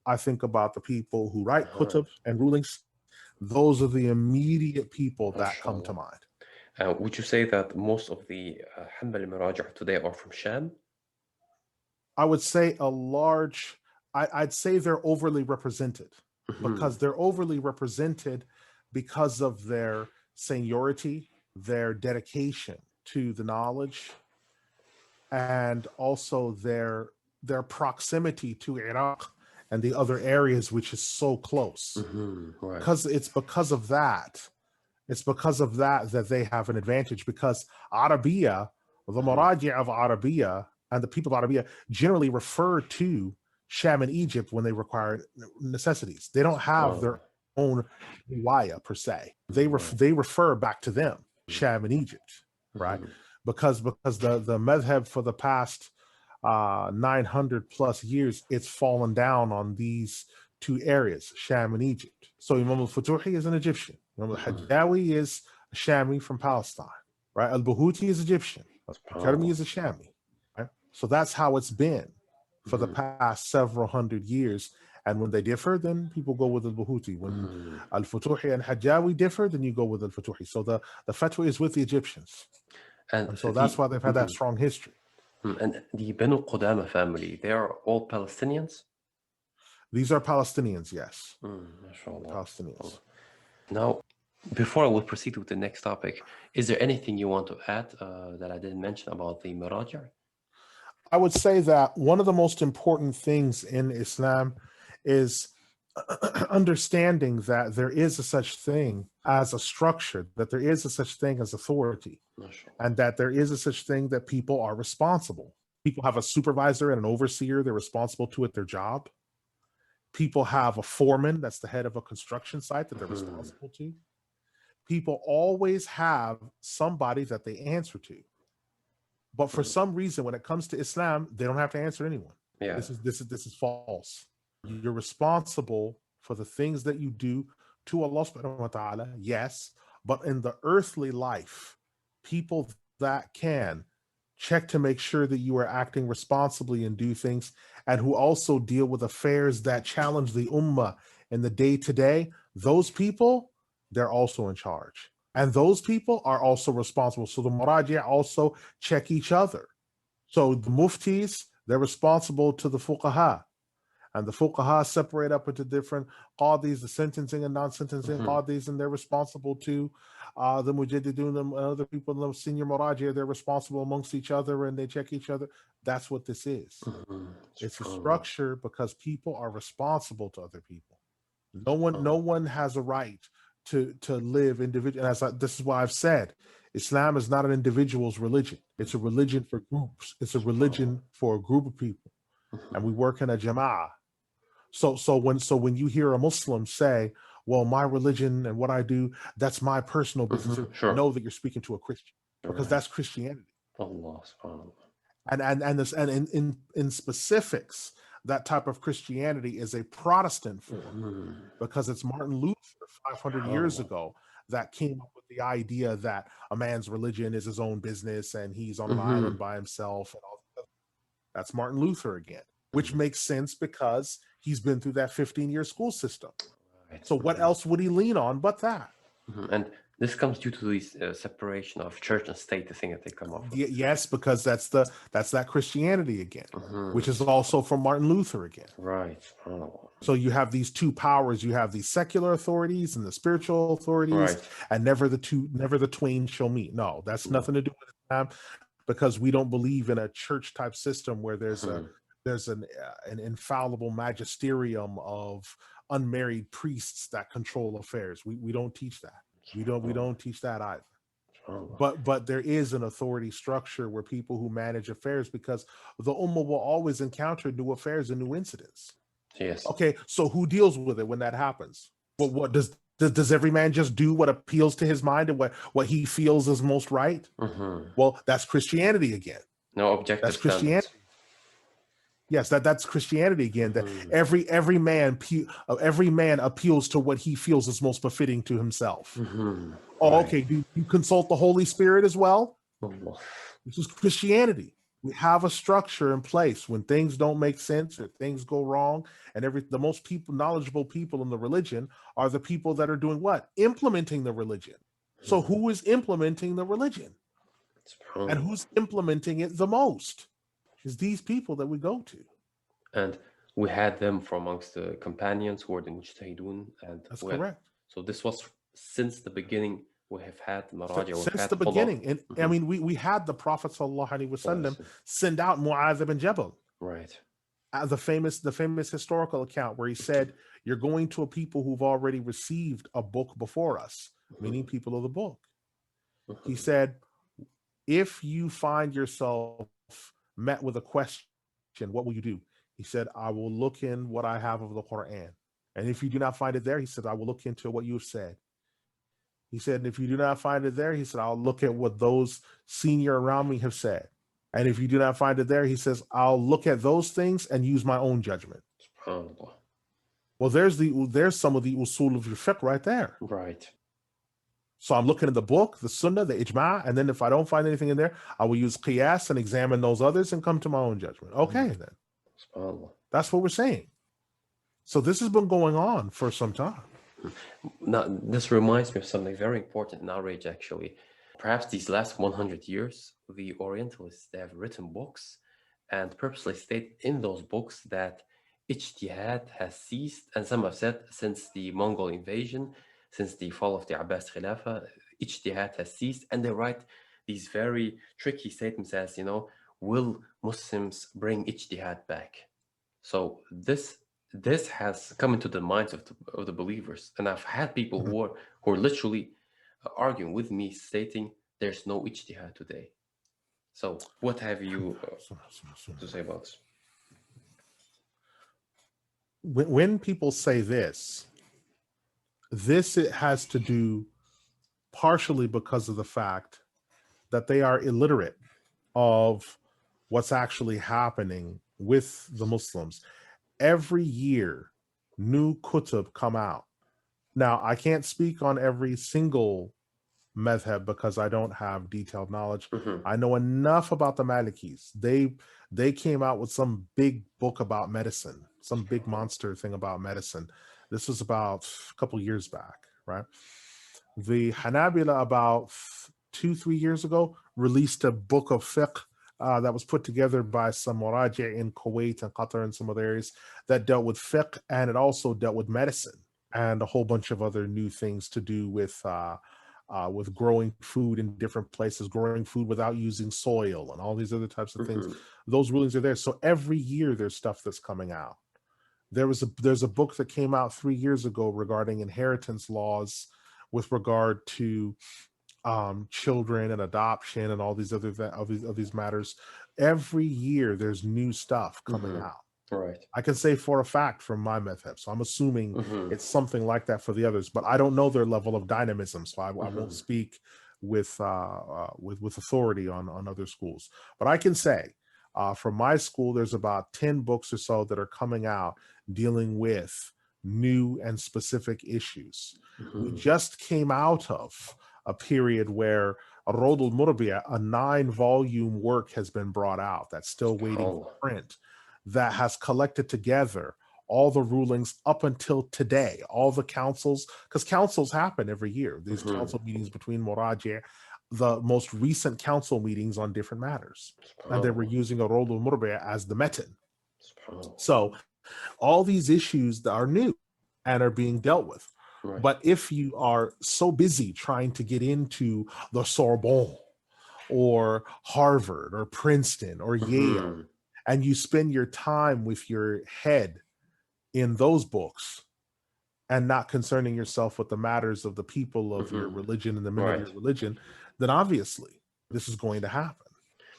I think about the people who write kutub and rulings. Those are the immediate people that come to mind. Would you say that most of the Hanbali Maraji today are from Sham? I would say I'd say they're overly represented, because they're overly represented because of their seniority, their dedication to the knowledge, and also their proximity to Iraq and the other areas, which is so close. Because it's because of that that they have an advantage, because Arabiya, the Maraji of Arabiya and the people of Arabiya generally refer to Sham and Egypt when they require necessities. They don't have their own riwayah per se. They refer back to them, Sham and Egypt, right? Because the madhhab for the past 900 plus years, it's fallen down on these two areas, Sham and Egypt. So Imam al-Futuhi is an Egyptian. Imam al-Hajjawi is a Shami from Palestine, right? Al-Bahuti is Egyptian. Al-Karmi is a Shami, right? So that's how it's been for the past several hundred years. And when they differ, then people go with al-Bahuti. When al-Futuhi and Hajjawi differ, then you go with al-Futuhi. So the fatwa is with the Egyptians. And so that's why they've had that strong history. And the Banu Qudama family, they are all Palestinians? These are Palestinians, yes. Palestinians. Now, before I will proceed with the next topic, is there anything you want to add that I didn't mention about the Maraji? I would say that one of the most important things in Islam is understanding that there is a such thing as a structure, that there is a such thing as authority, and that there is a such thing that people are responsible. People have a supervisor and an overseer. They're responsible to it, their job. People have a foreman, that's the head of a construction site, that they're responsible to. People always have somebody that they answer to. But for some reason, when it comes to Islam, they don't have to answer anyone. This is false. You're responsible for the things that you do to Allah subhanahu wa ta'ala, yes, but in the earthly life, people that can check to make sure that you are acting responsibly and do things, and who also deal with affairs that challenge the ummah in the day-to-day, those people, they're also in charge. And those people are also responsible. So the Maraji also check each other. So the Muftis, they're responsible to the Fuqaha. And the Fuqaha separate up into different qadis, the sentencing and non-sentencing qadis, and they're responsible to the Mujaddidun and other people, the senior Maraji, they're responsible amongst each other and they check each other. That's what this is. It's a structure because people are responsible to other people. No one has a right to live individually. And this is why I've said Islam is not an individual's religion. It's a religion for groups. It's a religion for a group of people. And we work in a jama'ah. So when you hear a Muslim say, well, my religion and what I do, that's my personal business, know that you're speaking to a Christian, because that's Christianity. Allah subhanahu. And in specifics, that type of Christianity is a Protestant form, because it's Martin Luther 500 years ago that came up with the idea that a man's religion is his own business and he's on an island by himself. And all that. That's Martin Luther again, which makes sense because he's been through that 15-year school system. So what else would he lean on but that? And This comes due to this separation of church and state, the thing that they come up with. Yes, because that's that Christianity again, which is also from Martin Luther again. Right. Oh. So you have these two powers. You have the secular authorities and the spiritual authorities, Right. and never the twain shall meet. No, that's nothing to do with Islam, because we don't believe in a church type system where there's an infallible magisterium of unmarried priests that control affairs. We don't teach that. We don't teach that either. But there is an authority structure where people who manage affairs, because the Ummah will always encounter new affairs and new incidents. Yes. Okay, so who deals with it when that happens? Well, what does every man just do what appeals to his mind and what he feels is most right? Well, that's Christianity again. No objective That's Christianity. standards. Yes, that's Christianity again. That every man appeals to what he feels is most befitting to himself. Oh, Right. okay. Do you consult the Holy Spirit as well? Allah. This is Christianity. We have a structure in place when things don't make sense or things go wrong, and the most knowledgeable people in the religion are the people that are doing what? Implementing the religion. So who is implementing the religion? And who's implementing it the most? Is these people that we go to. And we had them from amongst the companions who were the mujtahidun. And that's correct. So this was since the beginning. We have had Maraji. Since the beginning. And I mean, we had the Prophet sallallahu alaihi wasallam send out Mu'adh ibn Jabal. Right. The famous historical account where he said, you're going to a people who've already received a book before us, meaning people of the book. He said, if you find yourself met with a question, what will you do? He said, I will look in what I have of the Quran. And if you do not find it there, he said, I will look into what you have said. He said, and if you do not find it there, he said, I'll look at what those senior around me have said. And if you do not find it there, he says, I'll look at those things and use my own judgment. Well, there's some of the usul of your fiqh right there. Right. So I'm looking at the book, the sunnah, the ijma', and then if I don't find anything in there, I will use qiyas and examine those others and come to my own judgment. Okay, then. That's what we're saying. So this has been going on for some time. Now, this reminds me of something very important in our age, actually. Perhaps these last 100 years, the Orientalists, they have written books and purposely state in those books that ijtihad has ceased, and some have said since the Mongol invasion, since the fall of the Abbas Khilafah, ijtihad has ceased, and they write these very tricky statements as, will Muslims bring ijtihad back? So this has come into the minds of the believers, and I've had people who are literally arguing with me, stating there's no ijtihad today. So what have you to say about this? When people say this it has to do partially because of the fact that they are illiterate of what's actually happening with the Muslims. Every year, new kutub come out. Now, I can't speak on every single madhhab because I don't have detailed knowledge. I know enough about the Malikis. They came out with some big book about medicine, some big monster thing about medicine. This was about a couple years back, right? The Hanabila about 2-3 years ago released a book of fiqh that was put together by some Marja in Kuwait and Qatar and some other areas that dealt with fiqh, and it also dealt with medicine and a whole bunch of other new things to do with growing food in different places, growing food without using soil, and all these other types of things. Those rulings are there. So every year there's stuff that's coming out. There's a book that came out 3 years ago regarding inheritance laws with regard to children and adoption and all these other of these matters. Every year there's new stuff coming out. Right. I can say for a fact from my madhhab, so I'm assuming it's something like that for the others, but I don't know their level of dynamism, so I won't speak with authority on other schools. But I can say from my school there's about 10 books or so that are coming out dealing with new and specific issues. We just came out of a period where Rod al-Murbiya, a 9-volume work, has been brought out that's still waiting for print, that has collected together all the rulings up until today, all the councils, because councils happen every year. These council meetings between Maraji, the most recent council meetings on different matters. And they were using a role of Murbi as the metin. So all these issues that are new and are being dealt with. Right. But if you are so busy trying to get into the Sorbonne or Harvard or Princeton or Yale, and you spend your time with your head in those books and not concerning yourself with the matters of the people of your religion and the men of your religion, then obviously this is going to happen.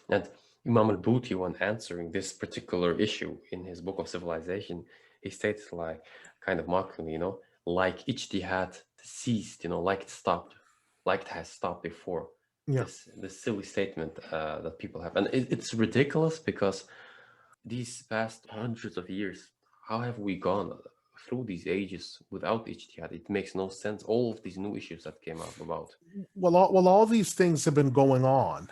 And Imam al-Buti, when answering this particular issue in his book of Civilization, he states, like, kind of mockingly, like ijtihad ceased, like it stopped, like it has stopped before. Yeah. This silly statement that people have. And it's ridiculous, because these past hundreds of years, how have we gone through these ages without ijtihad? It makes no sense. All of these new issues that came up about. Well, all these things have been going on.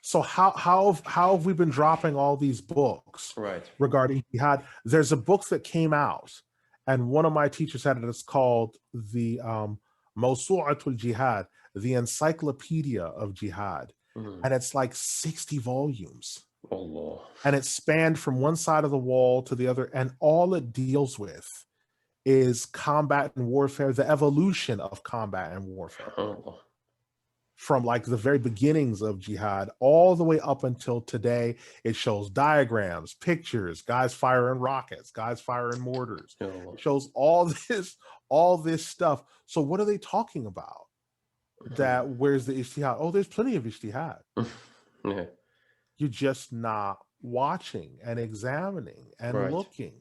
So how have we been dropping all these books regarding jihad? There's a book that came out, and one of my teachers had it. It's called the Mawsu'atul Jihad, the Encyclopedia of Jihad, and it's like 60 volumes. Allah. And it spanned from one side of the wall to the other, and all it deals with is combat and warfare, the evolution of combat and warfare. Allah. From like the very beginnings of jihad all the way up until today. It shows diagrams, pictures, guys firing rockets, guys firing mortars. It shows all this stuff. So what are they talking about? That where's the ijtihad? Oh, there's plenty of ijtihad. Yeah. You're just not watching and examining and looking.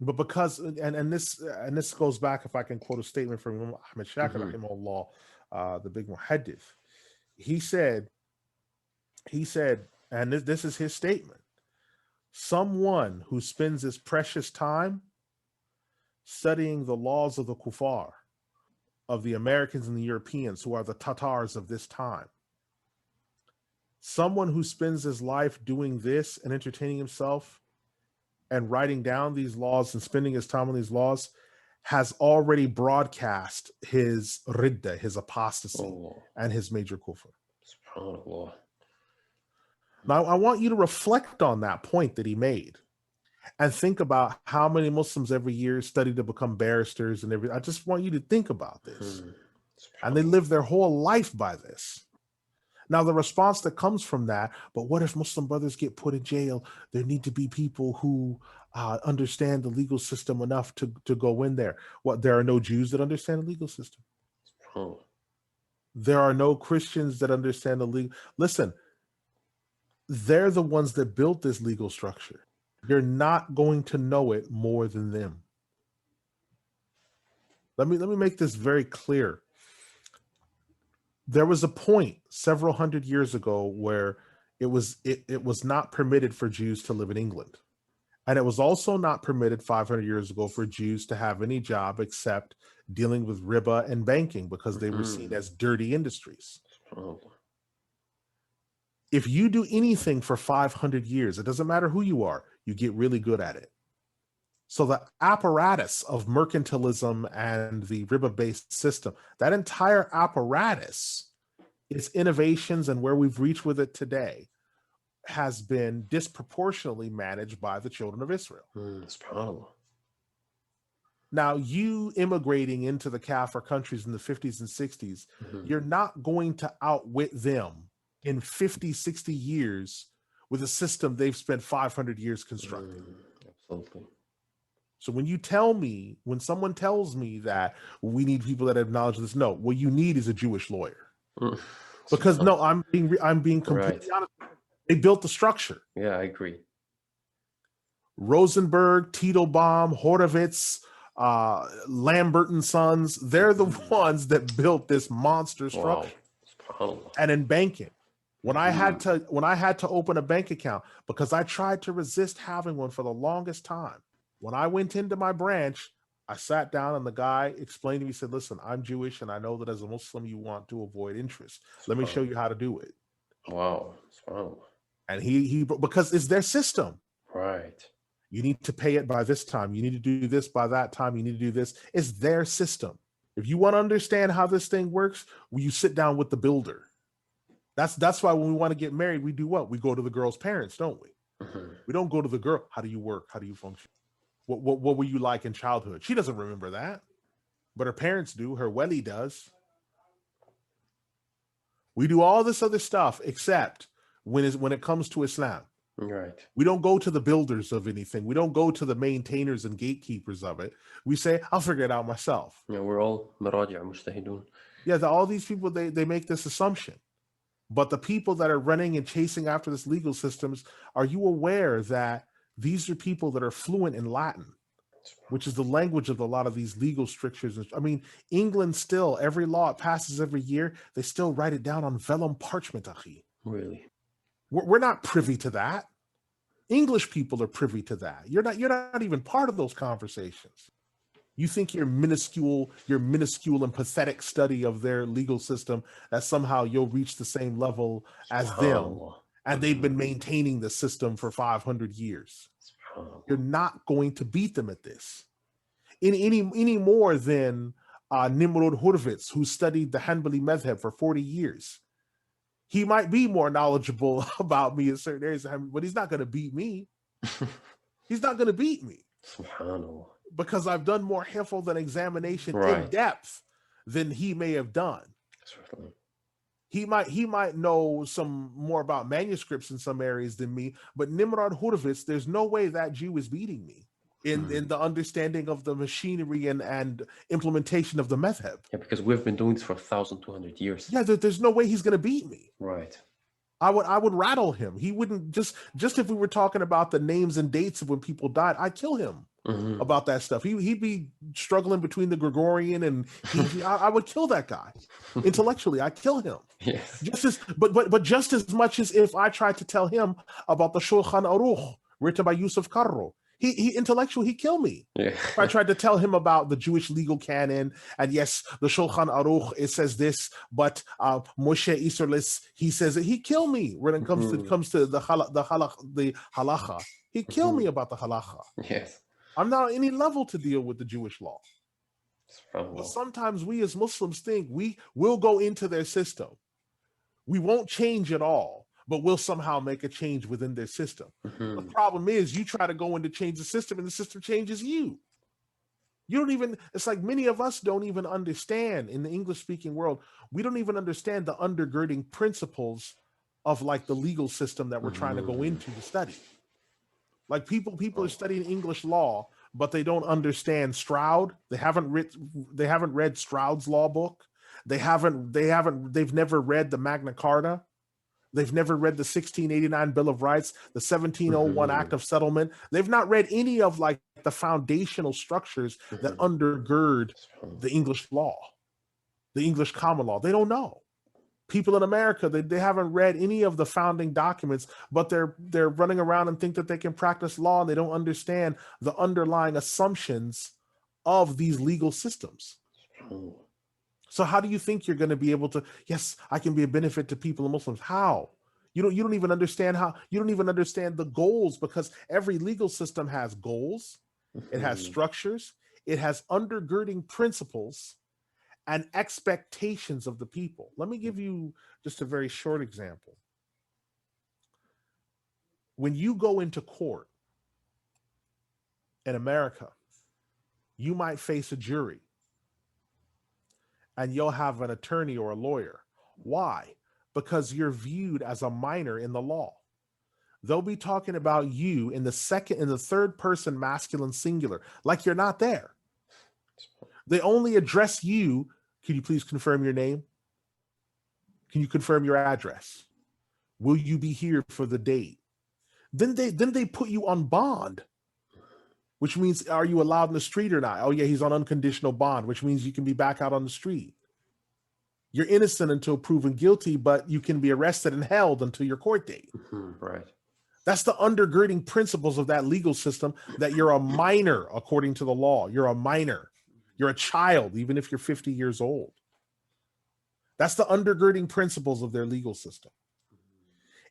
But because and this goes back, if I can quote a statement from Ahmed Shakir rahimahullah, the big muhaddith. He said, and this is his statement: someone who spends his precious time studying the laws of the kuffar, of the Americans and the Europeans, who are the Tatars of this time, someone who spends his life doing this and entertaining himself and writing down these laws and spending his time on these laws, has already broadcast his ridda, his apostasy, and his major kufr. SubhanAllah. Now, I want you to reflect on that point that he made and think about how many Muslims every year study to become barristers and everything. I just want you to think about this. And they live their whole life by this. Now, the response that comes from that, but what if Muslim brothers get put in jail? There need to be people who understand the legal system enough to go in there. What, there are no Jews that understand the legal system? There are no Christians that understand the legal. Listen, they're the ones that built this legal structure. You're not going to know it more than them. Let me make this very clear. There was a point several hundred years ago where it was not permitted for Jews to live in England. And it was also not permitted 500 years ago for Jews to have any job except dealing with riba and banking, because they were seen as dirty industries. If you do anything for 500 years, it doesn't matter who you are, you get really good at it. So the apparatus of mercantilism and the riba-based system, that entire apparatus, its innovations and where we've reached with it today, has been disproportionately managed by the children of Israel. SubhanAllah. Now, you immigrating into the Kafir countries in the 50s and 60s, you're not going to outwit them in 50, 60 years with a system they've spent 500 years constructing. Absolutely. So when someone tells me that we need people that acknowledge this, no, what you need is a Jewish lawyer. Because no, I'm being completely honest. They built the structure. Yeah, I agree. Rosenberg, Teitelbaum, Horowitz, Lambert and Sons, they're the ones that built this monster structure. Wow. And in banking, when I had to open a bank account, because I tried to resist having one for the longest time, when I went into my branch, I sat down and the guy explained to me, he said, listen, I'm Jewish and I know that as a Muslim you want to avoid interest. Let me show you how to do it. Wow. And he because it's their system. Right. You need to pay it by this time. You need to do this by that time. You need to do this. It's their system. If you want to understand how this thing works, you sit down with the builder. That's why when we want to get married, we do what? We go to the girl's parents, don't we? We don't go to the girl. How do you work? How do you function? What were you like in childhood? She doesn't remember that, but her parents do. Her wali does. We do all this other stuff except when it comes to Islam. Right. We don't go to the builders of anything. We don't go to the maintainers and gatekeepers of it. We say, I'll figure it out myself. Yeah, we're all Maraji mujtahidun. Yeah, all these people, they make this assumption. But the people that are running and chasing after this legal systems, are you aware that these are people that are fluent in Latin, which is the language of a lot of these legal strictures? I mean, England still, every law it passes every year, they still write it down on vellum parchment, akhi. Really? We're not privy to that. English people are privy to that. You're not even part of those conversations. You think your minuscule and pathetic study of their legal system that somehow you'll reach the same level as them, and they've been maintaining the system for 500 years. You're not going to beat them at this. Any more than Nimrod Hurwitz, who studied the Hanbali Madhhab for 40 years. He might be more knowledgeable about me in certain areas, but he's not going to beat me. He's not going to beat me. Subhanallah. Because I've done more hifz and examination in depth than he may have done. Certainly. He might know some more about manuscripts in some areas than me, but Nimrod Hurwitz, there's no way that Jew is beating me in the understanding of the machinery and implementation of the madhhab. Yeah, because we've been doing this for 1,200 years. Yeah, there's no way he's going to beat me. Right. I would rattle him. He wouldn't just if we were talking about the names and dates of when people died, I'd kill him about that stuff. He'd be struggling between the Gregorian and I would kill that guy intellectually. I'd kill him. Yes. But just as much as if I tried to tell him about the Shulchan Aruch written by Yusuf Karro. He intellectually, he'd kill me. Yeah. If I tried to tell him about the Jewish legal canon, and yes, the Shulchan Aruch, it says this, but Moshe Isserlis, he says it, he'd kill me when it comes to the halacha. He'd kill me about the halacha. Yes. I'm not on any level to deal with the Jewish law. But sometimes we as Muslims think we will go into their system. We won't change at all, but we'll somehow make a change within their system. The problem is you try to go in to change the system and the system changes you. You don't even, it's like many of us don't even understand in the English speaking world, we don't even understand the undergirding principles of like the legal system that we're trying to go into to study. Like people are studying English law, but they don't understand Stroud. They haven't read Stroud's law book. They've never read the Magna Carta. They've never read the 1689 Bill of Rights, the 1701 Act of Settlement. They've not read any of like the foundational structures that undergird the English law, the English common law. They don't know. People in America, they haven't read any of the founding documents, but they're running around and think that they can practice law, and they don't understand the underlying assumptions of these legal systems. So how do you think you're going to be able to, yes, I can be a benefit to people and Muslims? How? You don't even understand how, you don't even understand the goals, because every legal system has goals, it has structures, it has undergirding principles and expectations of the people. Let me give you just a very short example. When you go into court in America, you might face a jury and you'll have an attorney or a lawyer. Why? Because you're viewed as a minor in the law. They'll be talking about you in the third person masculine singular, like you're not there. They only address you. Can you please confirm your name? Can you confirm your address? Will you be here for the date? Then they put you on bond, which means, are you allowed in the street or not? Oh yeah, he's on unconditional bond, which means you can be back out on the street. You're innocent until proven guilty, but you can be arrested and held until your court date. Right. That's the undergirding principles of that legal system, that you're a minor according to the law. You're a minor. You're a child, even if you're 50 years old. That's the undergirding principles of their legal system.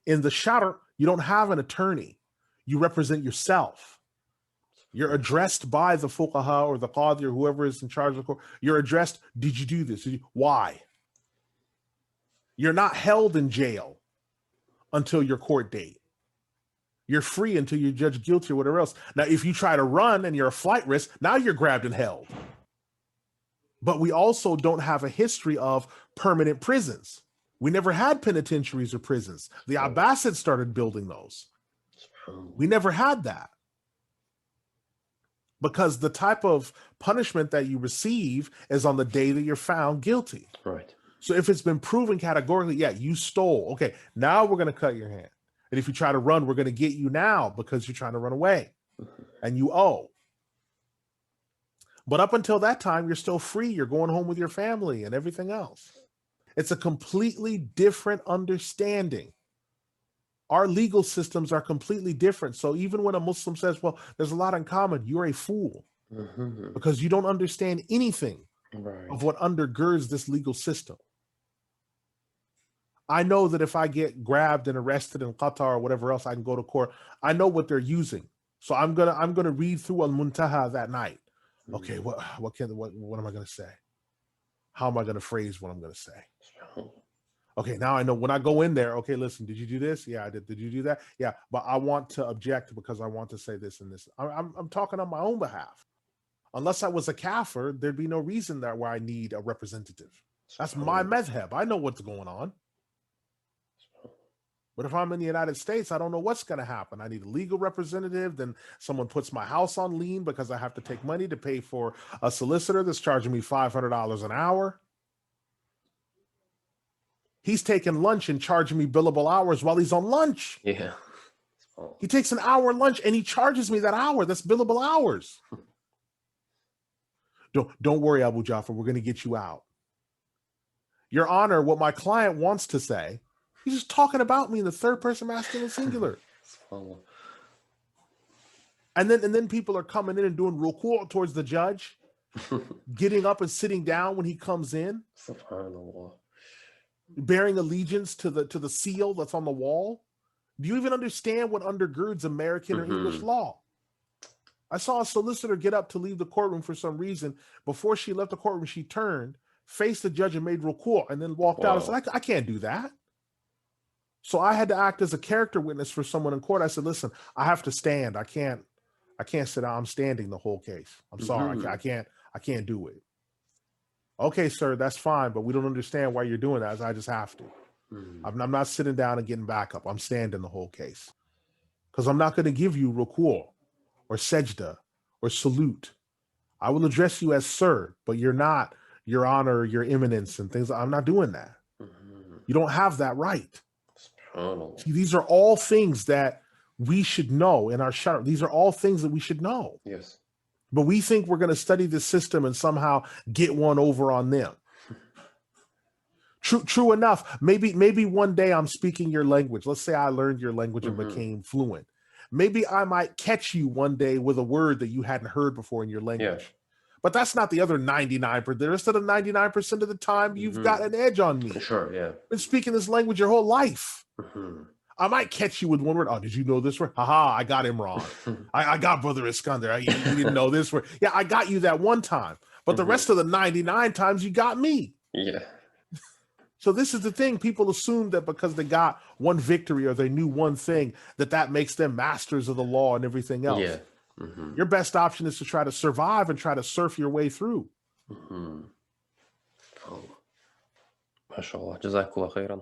In the Shar, you don't have an attorney. You represent yourself. You're addressed by the fuqaha or the qadi or whoever is in charge of the court. You're addressed, did you do this? Why? You're not held in jail until your court date. You're free until you're judged guilty or whatever else. Now, if you try to run and you're a flight risk, now you're grabbed and held. But we also don't have a history of permanent prisons. We never had penitentiaries or prisons. The Abbasids started building those. We never had that. Because the type of punishment that you receive is on the day that you're found guilty. Right. So if it's been proven categorically, yeah, you stole. Okay, now we're going to cut your hand. And if you try to run, we're going to get you now because you're trying to run away. And you owe. But up until that time, you're still free. You're going home with your family and everything else. It's a completely different understanding. Our legal systems are completely different. So even when a Muslim says, well, there's a lot in common, you're a fool because you don't understand anything of what undergirds this legal system. I know that if I get grabbed and arrested in Qatar or whatever else, I can go to court. I know what they're using. So I'm gonna read through Al-Muntaha that night. Okay, what am I gonna say? How am I gonna phrase what I'm gonna say? Okay, now I know when I go in there, okay, listen, did you do this? Yeah, I did. Did you do that? Yeah, but I want to object because I want to say this and this. I'm talking on my own behalf. Unless I was a kafir, there'd be no reason there where I need a representative. That's my madhhab. I know what's going on. But if I'm in the United States, I don't know what's going to happen. I need a legal representative. Then someone puts my house on lien because I have to take money to pay for a solicitor that's charging me $500 an hour. He's taking lunch and charging me billable hours while he's on lunch. Yeah. He takes an hour lunch and he charges me that hour. That's billable hours. Don't worry, Abu Jafar. We're going to get you out. Your Honor, what my client wants to say, he's just talking about me in the third person masculine singular. And then people are coming in and doing ruku' towards the judge, getting up and sitting down when he comes in. Subhanallah. Bearing allegiance to the seal that's on the wall. Do you even understand what undergirds American or English law? I saw a solicitor get up to leave the courtroom for some reason. Before she left the courtroom, she turned, faced the judge and made ruku' and then walked out. I said, I can't do that. So I had to act as a character witness for someone in court. I said, listen, I have to stand. I can't sit down. I'm standing the whole case. I'm sorry. I can't do it. Okay, sir, that's fine, but we don't understand why you're doing that. I just have to. I'm not sitting down and getting back up. I'm standing the whole case. Because I'm not going to give you ruku' or sajda or salute. I will address you as sir, but you're not your honor, your eminence and things. I'm not doing that. You don't have that right. See, these are all things that we should know in our shara. These are all things that we should know. Yes. But we think we're going to study this system and somehow get one over on them. True enough. Maybe one day I'm speaking your language. Let's say I learned your language and became fluent. Maybe I might catch you one day with a word that you hadn't heard before in your language. Yeah. But that's not the other 99%. The rest of the 99% of the time, you've got an edge on me. Sure, yeah. Been speaking this language your whole life. I might catch you with one word. Oh, did you know this word? Haha, I got him wrong. I got Brother Iskander. You didn't know this word. Yeah, I got you that one time. But the rest of the 99 times, you got me. Yeah. So this is the thing. People assume that because they got one victory or they knew one thing, that makes them masters of the law and everything else. Yeah. Your best option is to try to survive and try to surf your way through. MashaAllah. Jazakallah khairan.